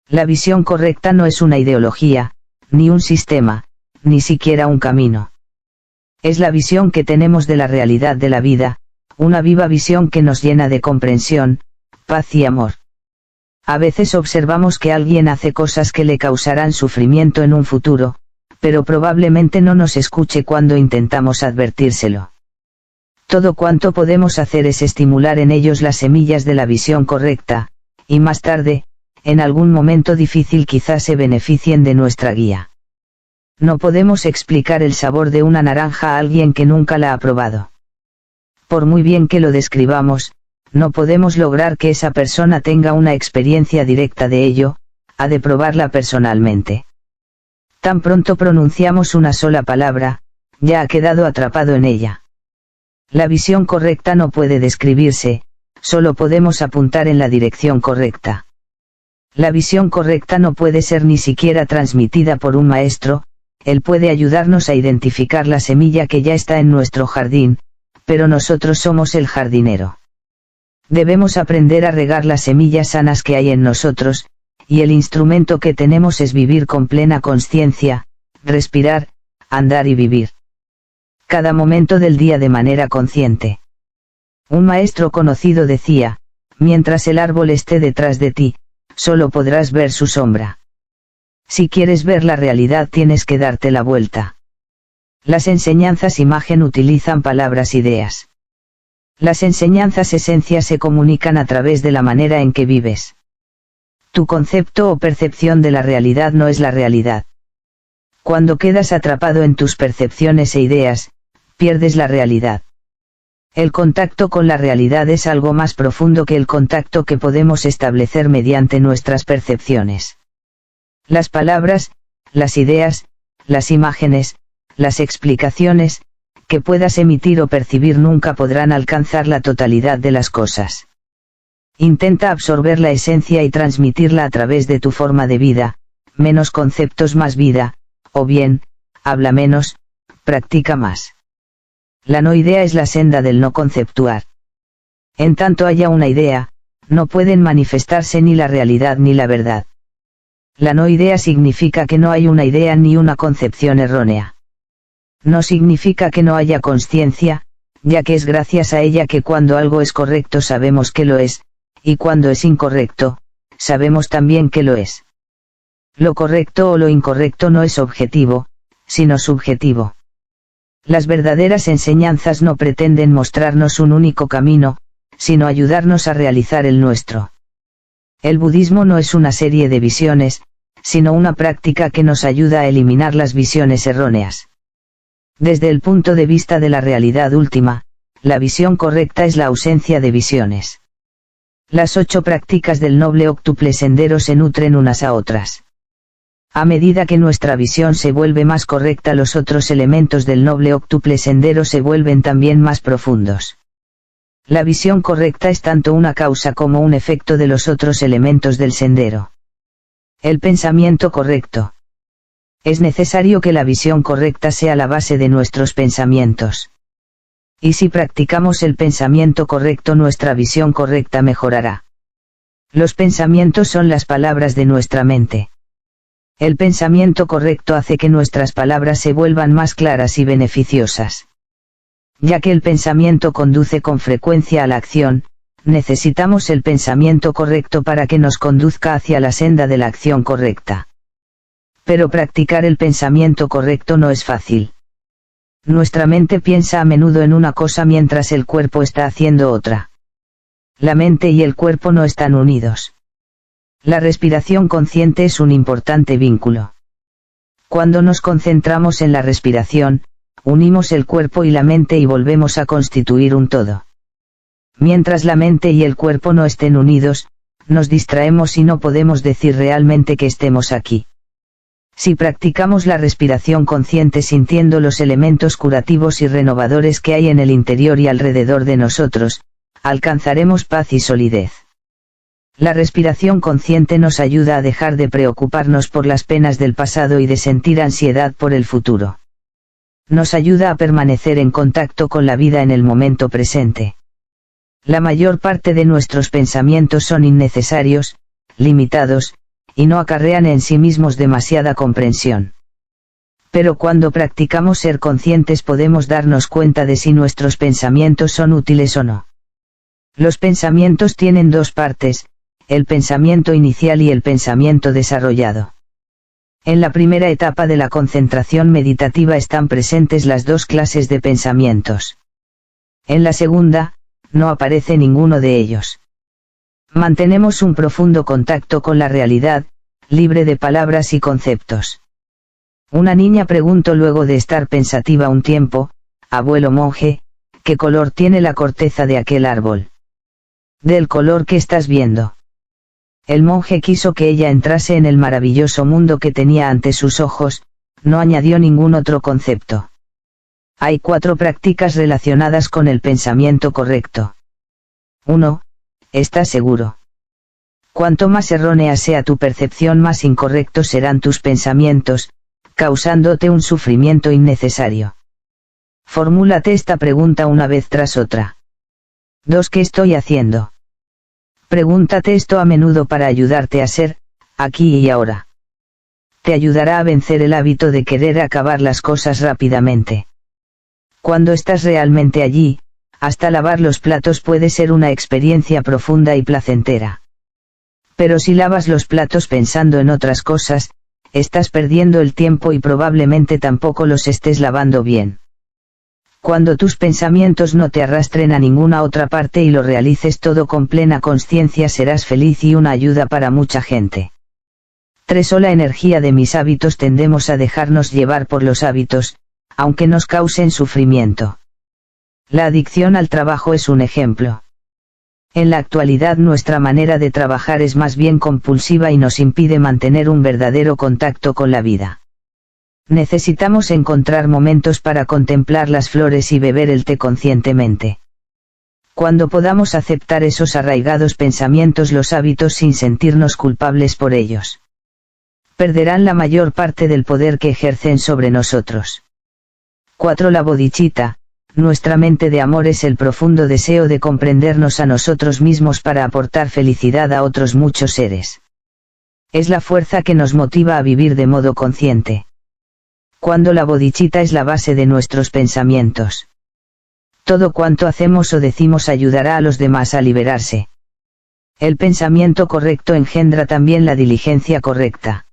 La visión correcta no es una ideología, ni un sistema, ni siquiera un camino. Es la visión que tenemos de la realidad de la vida, una viva visión que nos llena de comprensión, paz y amor. A veces observamos que alguien hace cosas que le causarán sufrimiento en un futuro, pero probablemente no nos escuche cuando intentamos advertírselo. Todo cuanto podemos hacer es estimular en ellos las semillas de la visión correcta, y más tarde, en algún momento difícil quizás se beneficien de nuestra guía. No podemos explicar el sabor de una naranja a alguien que nunca la ha probado. Por muy bien que lo describamos, no podemos lograr que esa persona tenga una experiencia directa de ello, ha de probarla personalmente. Tan pronto pronunciamos una sola palabra, ya ha quedado atrapado en ella. La visión correcta no puede describirse, solo podemos apuntar en la dirección correcta. La visión correcta no puede ser ni siquiera transmitida por un maestro, él puede ayudarnos a identificar la semilla que ya está en nuestro jardín, pero nosotros somos el jardinero. Debemos aprender a regar las semillas sanas que hay en nosotros, y el instrumento que tenemos es vivir con plena conciencia, respirar, andar y vivir. Cada momento del día de manera consciente. Un maestro conocido decía, mientras el árbol esté detrás de ti, solo podrás ver su sombra. Si quieres ver la realidad tienes que darte la vuelta. Las enseñanzas imagen utilizan palabras ideas. Las enseñanzas esencia se comunican a través de la manera en que vives. Tu concepto o percepción de la realidad no es la realidad. Cuando quedas atrapado en tus percepciones e ideas, pierdes la realidad. El contacto con la realidad es algo más profundo que el contacto que podemos establecer mediante nuestras percepciones. Las palabras, las ideas, las imágenes, las explicaciones, que puedas emitir o percibir nunca podrán alcanzar la totalidad de las cosas. Intenta absorber la esencia y transmitirla a través de tu forma de vida, menos conceptos más vida, o bien, habla menos, practica más. La no idea es la senda del no conceptuar. En tanto haya una idea, no pueden manifestarse ni la realidad ni la verdad. La no idea significa que no hay una idea ni una concepción errónea. No significa que no haya consciencia, ya que es gracias a ella que cuando algo es correcto sabemos que lo es, y cuando es incorrecto, sabemos también que lo es. Lo correcto o lo incorrecto no es objetivo, sino subjetivo. Las verdaderas enseñanzas no pretenden mostrarnos un único camino, sino ayudarnos a realizar el nuestro. El budismo no es una serie de visiones, sino una práctica que nos ayuda a eliminar las visiones erróneas. Desde el punto de vista de la realidad última, la visión correcta es la ausencia de visiones. Las 8 prácticas del noble octuple sendero se nutren unas a otras. A medida que nuestra visión se vuelve más correcta, los otros elementos del noble octuple sendero se vuelven también más profundos. La visión correcta es tanto una causa como un efecto de los otros elementos del sendero. El pensamiento correcto. Es necesario que la visión correcta sea la base de nuestros pensamientos. Y si practicamos el pensamiento correcto, nuestra visión correcta mejorará. Los pensamientos son las palabras de nuestra mente. El pensamiento correcto hace que nuestras palabras se vuelvan más claras y beneficiosas. Ya que el pensamiento conduce con frecuencia a la acción, necesitamos el pensamiento correcto para que nos conduzca hacia la senda de la acción correcta. Pero practicar el pensamiento correcto no es fácil. Nuestra mente piensa a menudo en una cosa mientras el cuerpo está haciendo otra. La mente y el cuerpo no están unidos. La respiración consciente es un importante vínculo. Cuando nos concentramos en la respiración, unimos el cuerpo y la mente y volvemos a constituir un todo. Mientras la mente y el cuerpo no estén unidos, nos distraemos y no podemos decir realmente que estemos aquí. Si practicamos la respiración consciente sintiendo los elementos curativos y renovadores que hay en el interior y alrededor de nosotros, alcanzaremos paz y solidez. La respiración consciente nos ayuda a dejar de preocuparnos por las penas del pasado y de sentir ansiedad por el futuro. Nos ayuda a permanecer en contacto con la vida en el momento presente. La mayor parte de nuestros pensamientos son innecesarios, limitados, y no acarrean en sí mismos demasiada comprensión. Pero cuando practicamos ser conscientes podemos darnos cuenta de si nuestros pensamientos son útiles o no. Los pensamientos tienen 2 partes, el pensamiento inicial y el pensamiento desarrollado. En la primera etapa de la concentración meditativa están presentes las 2 clases de pensamientos. En la segunda, no aparece ninguno de ellos. Mantenemos un profundo contacto con la realidad, libre de palabras y conceptos. Una niña preguntó luego de estar pensativa un tiempo, abuelo monje, ¿qué color tiene la corteza de aquel árbol? Del color que estás viendo. El monje quiso que ella entrase en el maravilloso mundo que tenía ante sus ojos, No añadió ningún otro concepto. Hay 4 prácticas relacionadas con el pensamiento correcto. 1. ¿Estás seguro? Cuanto más errónea sea tu percepción, más incorrectos serán tus pensamientos, causándote un sufrimiento innecesario. Formúlate esta pregunta una vez tras otra. 2. ¿Qué estoy haciendo? Pregúntate esto a menudo para ayudarte a ser, aquí y ahora. Te ayudará a vencer el hábito de querer acabar las cosas rápidamente. Cuando estás realmente allí, hasta lavar los platos puede ser una experiencia profunda y placentera. Pero si lavas los platos pensando en otras cosas, estás perdiendo el tiempo y probablemente tampoco los estés lavando bien. Cuando tus pensamientos no te arrastren a ninguna otra parte y lo realices todo con plena conciencia, serás feliz y una ayuda para mucha gente. 3. La energía de mis hábitos. Tendemos a dejarnos llevar por los hábitos, aunque nos causen sufrimiento. La adicción al trabajo es un ejemplo. En la actualidad nuestra manera de trabajar es más bien compulsiva y nos impide mantener un verdadero contacto con la vida. Necesitamos encontrar momentos para contemplar las flores y beber el té conscientemente. Cuando podamos aceptar esos arraigados pensamientos, los hábitos, sin sentirnos culpables por ellos, perderán la mayor parte del poder que ejercen sobre nosotros. 4. La bodhicitta. Nuestra mente de amor es el profundo deseo de comprendernos a nosotros mismos para aportar felicidad a otros muchos seres. Es la fuerza que nos motiva a vivir de modo consciente. Cuando la bodhicitta es la base de nuestros pensamientos, todo cuanto hacemos o decimos ayudará a los demás a liberarse. El pensamiento correcto engendra también la diligencia correcta.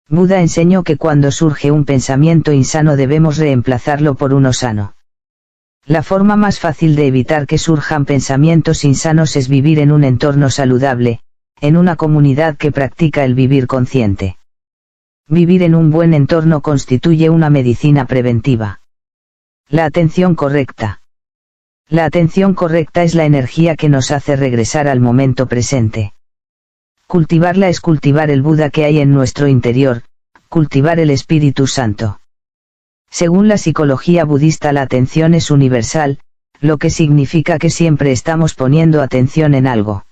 Buda enseñó que cuando surge un pensamiento insano debemos reemplazarlo por uno sano. La forma más fácil de evitar que surjan pensamientos insanos es vivir en un entorno saludable, en una comunidad que practica el vivir consciente. Vivir en un buen entorno constituye una medicina preventiva. La atención correcta. La atención correcta es la energía que nos hace regresar al momento presente. Cultivarla es cultivar el Buda que hay en nuestro interior, cultivar el Espíritu Santo. Según la psicología budista, la atención es universal, lo que significa que siempre estamos poniendo atención en algo.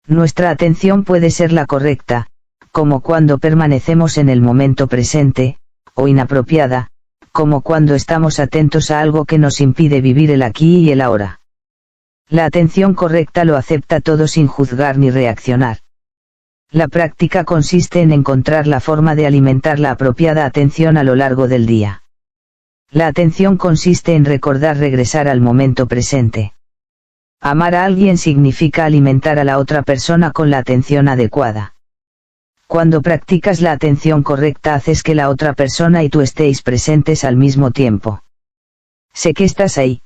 Nuestra atención puede ser la correcta, como cuando permanecemos en el momento presente, o inapropiada, como cuando estamos atentos a algo que nos impide vivir el aquí y el ahora. La atención correcta lo acepta todo sin juzgar ni reaccionar. La práctica consiste en encontrar la forma de alimentar la apropiada atención a lo largo del día. La atención consiste en recordar regresar al momento presente. Amar a alguien significa alimentar a la otra persona con la atención adecuada. Cuando practicas la atención correcta haces que la otra persona y tú estéis presentes al mismo tiempo. Sé que estás ahí.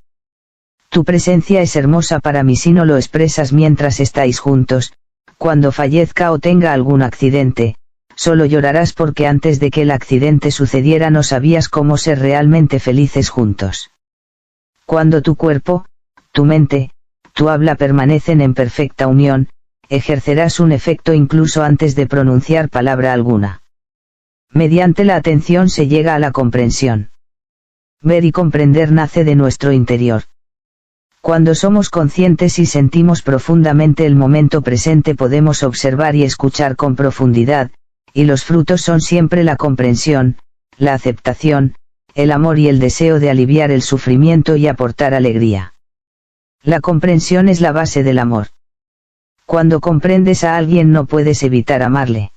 Tu presencia es hermosa para mí si no lo expresas mientras estáis juntos. Cuando fallezca o tenga algún accidente, solo llorarás porque antes de que el accidente sucediera no sabías cómo ser realmente felices juntos. Cuando tu cuerpo, tu mente, tu habla permanecen en perfecta unión, ejercerás un efecto incluso antes de pronunciar palabra alguna. Mediante la atención se llega a la comprensión. Ver y comprender nace de nuestro interior. Cuando somos conscientes y sentimos profundamente el momento presente podemos observar y escuchar con profundidad, y los frutos son siempre la comprensión, la aceptación, el amor y el deseo de aliviar el sufrimiento y aportar alegría. La comprensión es la base del amor. Cuando comprendes a alguien no puedes evitar amarle.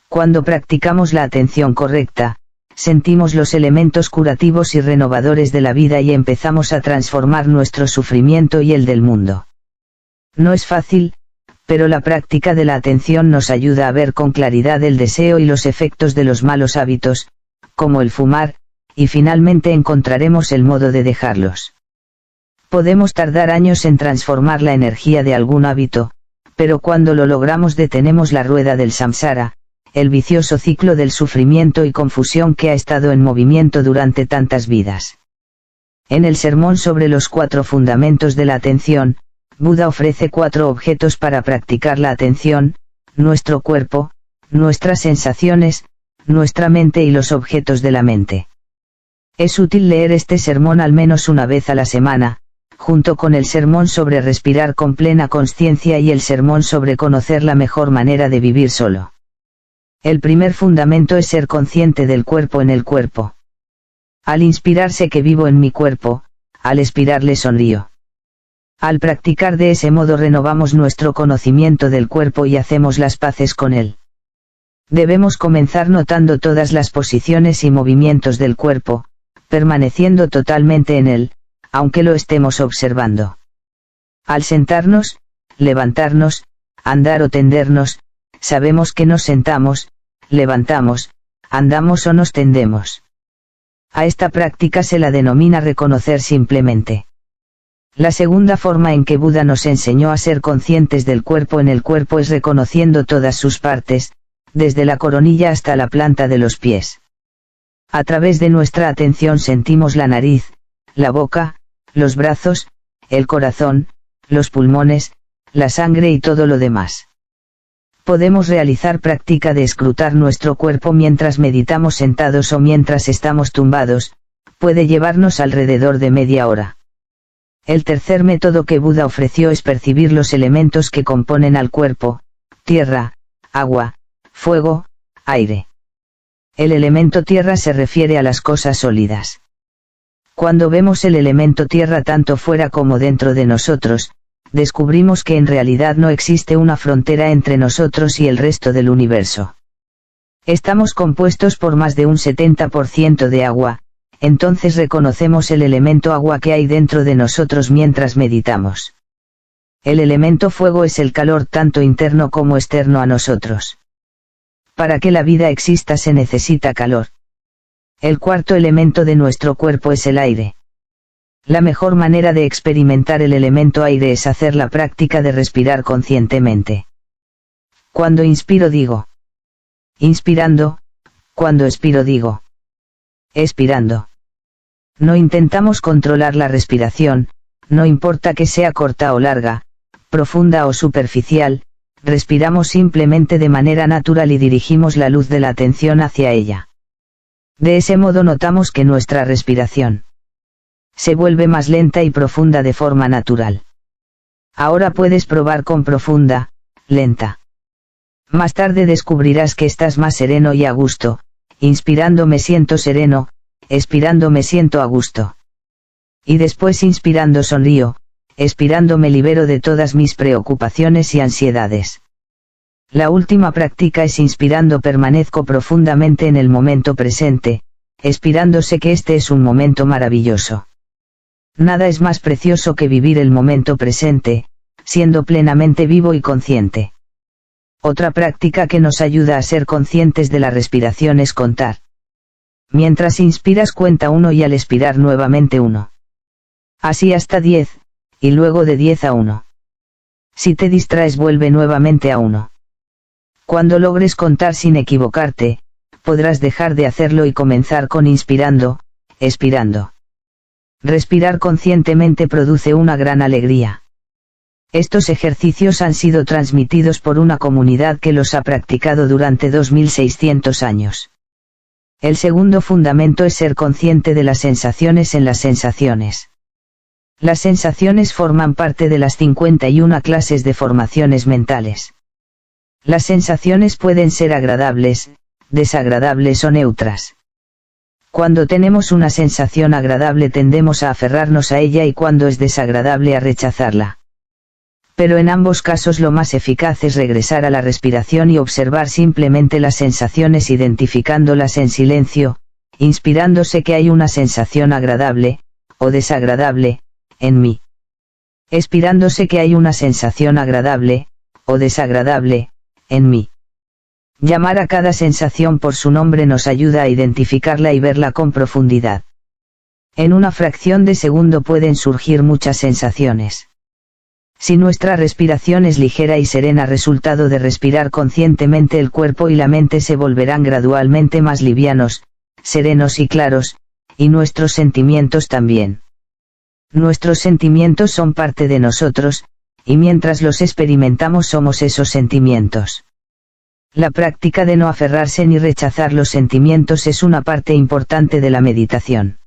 Cuando practicamos la atención correcta, sentimos los elementos curativos y renovadores de la vida y empezamos a transformar nuestro sufrimiento y el del mundo. No es fácil, pero la práctica de la atención nos ayuda a ver con claridad el deseo y los efectos de los malos hábitos, como el fumar, y finalmente encontraremos el modo de dejarlos. Podemos tardar años en transformar la energía de algún hábito, pero cuando lo logramos detenemos la rueda del samsara, el vicioso ciclo del sufrimiento y confusión que ha estado en movimiento durante tantas vidas. En el sermón sobre los 4 fundamentos de la atención, Buda ofrece 4 objetos para practicar la atención: nuestro cuerpo, nuestras sensaciones, nuestra mente y los objetos de la mente. Es útil leer este sermón al menos una vez a la semana, junto con el sermón sobre respirar con plena conciencia y el sermón sobre conocer la mejor manera de vivir solo. El primer fundamento es ser consciente del cuerpo en el cuerpo. Al inspirar sé que vivo en mi cuerpo, al expirar le sonrío. Al practicar de ese modo renovamos nuestro conocimiento del cuerpo y hacemos las paces con él. Debemos comenzar notando todas las posiciones y movimientos del cuerpo, permaneciendo totalmente en él, aunque lo estemos observando. Al sentarnos, levantarnos, andar o tendernos, sabemos que nos sentamos, levantamos, andamos o nos tendemos. A esta práctica se la denomina reconocer simplemente. La segunda forma en que Buda nos enseñó a ser conscientes del cuerpo en el cuerpo es reconociendo todas sus partes, desde la coronilla hasta la planta de los pies. A través de nuestra atención sentimos la nariz, la boca, los brazos, el corazón, los pulmones, la sangre y todo lo demás. Podemos realizar práctica de escrutar nuestro cuerpo mientras meditamos sentados o mientras estamos tumbados, puede llevarnos alrededor de media hora. El tercer método que Buda ofreció es percibir los elementos que componen al cuerpo: tierra, agua, fuego, aire. El elemento tierra se refiere a las cosas sólidas. Cuando vemos el elemento tierra tanto fuera como dentro de nosotros, descubrimos que en realidad no existe una frontera entre nosotros y el resto del universo. Estamos compuestos por más de un 70% de agua, entonces reconocemos el elemento agua que hay dentro de nosotros mientras meditamos. El elemento fuego es el calor tanto interno como externo a nosotros. Para que la vida exista se necesita calor. El cuarto elemento de nuestro cuerpo es el aire. La mejor manera de experimentar el elemento aire es hacer la práctica de respirar conscientemente. Cuando inspiro digo inspirando, cuando expiro digo expirando. No intentamos controlar la respiración, no importa que sea corta o larga, profunda o superficial, respiramos simplemente de manera natural y dirigimos la luz de la atención hacia ella. De ese modo notamos que nuestra respiración se vuelve más lenta y profunda de forma natural. Ahora puedes probar con profunda, lenta. Más tarde descubrirás que estás más sereno y a gusto, inspirando me siento sereno, expirando me siento a gusto. Y después inspirando sonrío, expirando me libero de todas mis preocupaciones y ansiedades. La última práctica es inspirando permanezco profundamente en el momento presente, expirando sé que este es un momento maravilloso. Nada es más precioso que vivir el momento presente, siendo plenamente vivo y consciente. Otra práctica que nos ayuda a ser conscientes de la respiración es contar. Mientras inspiras cuenta 1 y al expirar nuevamente 1. Así hasta 10, y luego de 10 a 1. Si te distraes vuelve nuevamente a 1. Cuando logres contar sin equivocarte, podrás dejar de hacerlo y comenzar con inspirando, expirando. Respirar conscientemente produce una gran alegría. Estos ejercicios han sido transmitidos por una comunidad que los ha practicado durante 2600 años. El segundo fundamento es ser consciente de las sensaciones en las sensaciones. Las sensaciones forman parte de las 51 clases de formaciones mentales. Las sensaciones pueden ser agradables, desagradables o neutras. Cuando tenemos una sensación agradable tendemos a aferrarnos a ella y cuando es desagradable a rechazarla. Pero en ambos casos lo más eficaz es regresar a la respiración y observar simplemente las sensaciones identificándolas en silencio, inspirándose que hay una sensación agradable, o desagradable, en mí. Expirándose que hay una sensación agradable, o desagradable, en mí. Llamar a cada sensación por su nombre nos ayuda a identificarla y verla con profundidad. En una fracción de segundo pueden surgir muchas sensaciones. Si nuestra respiración es ligera y serena resultado de respirar conscientemente el cuerpo y la mente se volverán gradualmente más livianos, serenos y claros, y nuestros sentimientos también. Nuestros sentimientos son parte de nosotros, y mientras los experimentamos somos esos sentimientos. La práctica de no aferrarse ni rechazar los sentimientos es una parte importante de la meditación.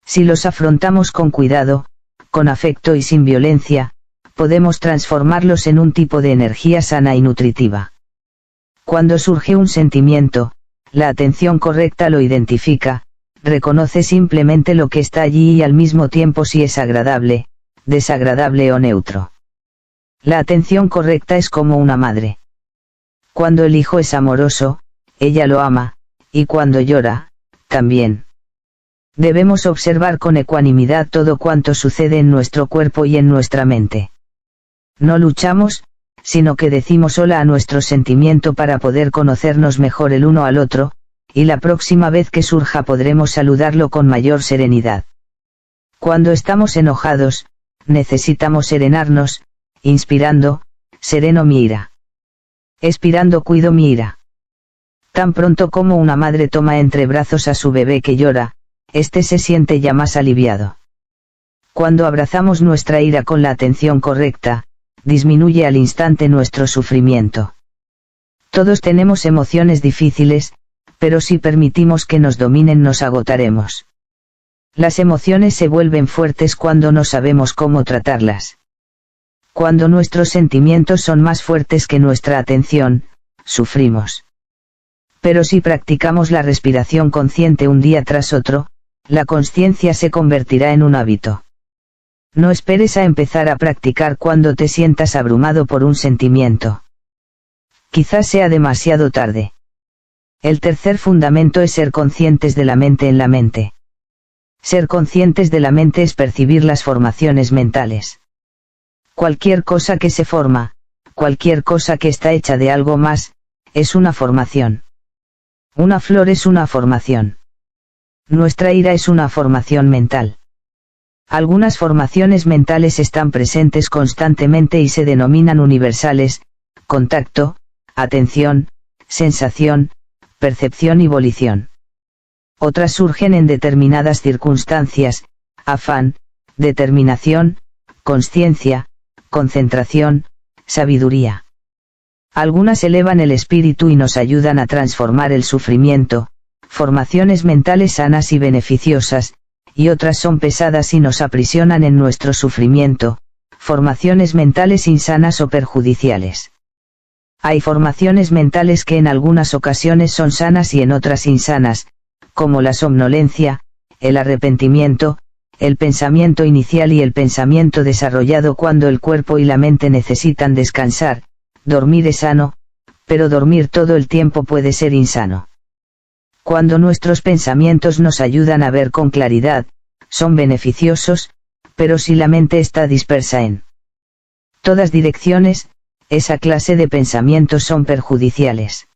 Si los afrontamos con cuidado, con afecto y sin violencia, podemos transformarlos en un tipo de energía sana y nutritiva. Cuando surge un sentimiento, la atención correcta lo identifica, reconoce simplemente lo que está allí y al mismo tiempo si es agradable, desagradable o neutro. La atención correcta es como una madre. Cuando el hijo es amoroso, ella lo ama, y cuando llora, también. Debemos observar con ecuanimidad todo cuanto sucede en nuestro cuerpo y en nuestra mente. No luchamos, sino que decimos hola a nuestro sentimiento para poder conocernos mejor el uno al otro, y la próxima vez que surja podremos saludarlo con mayor serenidad. Cuando estamos enojados, necesitamos serenarnos, inspirando, sereno mi ira. Expirando cuido mi ira. Tan pronto como una madre toma entre brazos a su bebé que llora, éste se siente ya más aliviado. Cuando abrazamos nuestra ira con la atención correcta, disminuye al instante nuestro sufrimiento. Todos tenemos emociones difíciles, pero si permitimos que nos dominen nos agotaremos. Las emociones se vuelven fuertes cuando no sabemos cómo tratarlas. Cuando nuestros sentimientos son más fuertes que nuestra atención, sufrimos. Pero si practicamos la respiración consciente un día tras otro, la consciencia se convertirá en un hábito. No esperes a empezar a practicar cuando te sientas abrumado por un sentimiento. Quizás sea demasiado tarde. El tercer fundamento es ser conscientes de la mente en la mente. Ser conscientes de la mente es percibir las formaciones mentales. Cualquier cosa que se forma, cualquier cosa que está hecha de algo más, es una formación. Una flor es una formación. Nuestra ira es una formación mental. Algunas formaciones mentales están presentes constantemente y se denominan universales: contacto, atención, sensación, percepción y volición. Otras surgen en determinadas circunstancias: afán, determinación, consciencia, concentración, sabiduría. Algunas elevan el espíritu y nos ayudan a transformar el sufrimiento, formaciones mentales sanas y beneficiosas, y otras son pesadas y nos aprisionan en nuestro sufrimiento, formaciones mentales insanas o perjudiciales. Hay formaciones mentales que en algunas ocasiones son sanas y en otras insanas, como la somnolencia, el arrepentimiento, el pensamiento inicial y el pensamiento desarrollado cuando el cuerpo y la mente necesitan descansar. Dormir es sano, pero dormir todo el tiempo puede ser insano. Cuando nuestros pensamientos nos ayudan a ver con claridad, son beneficiosos, pero si la mente está dispersa en todas direcciones, esa clase de pensamientos son perjudiciales.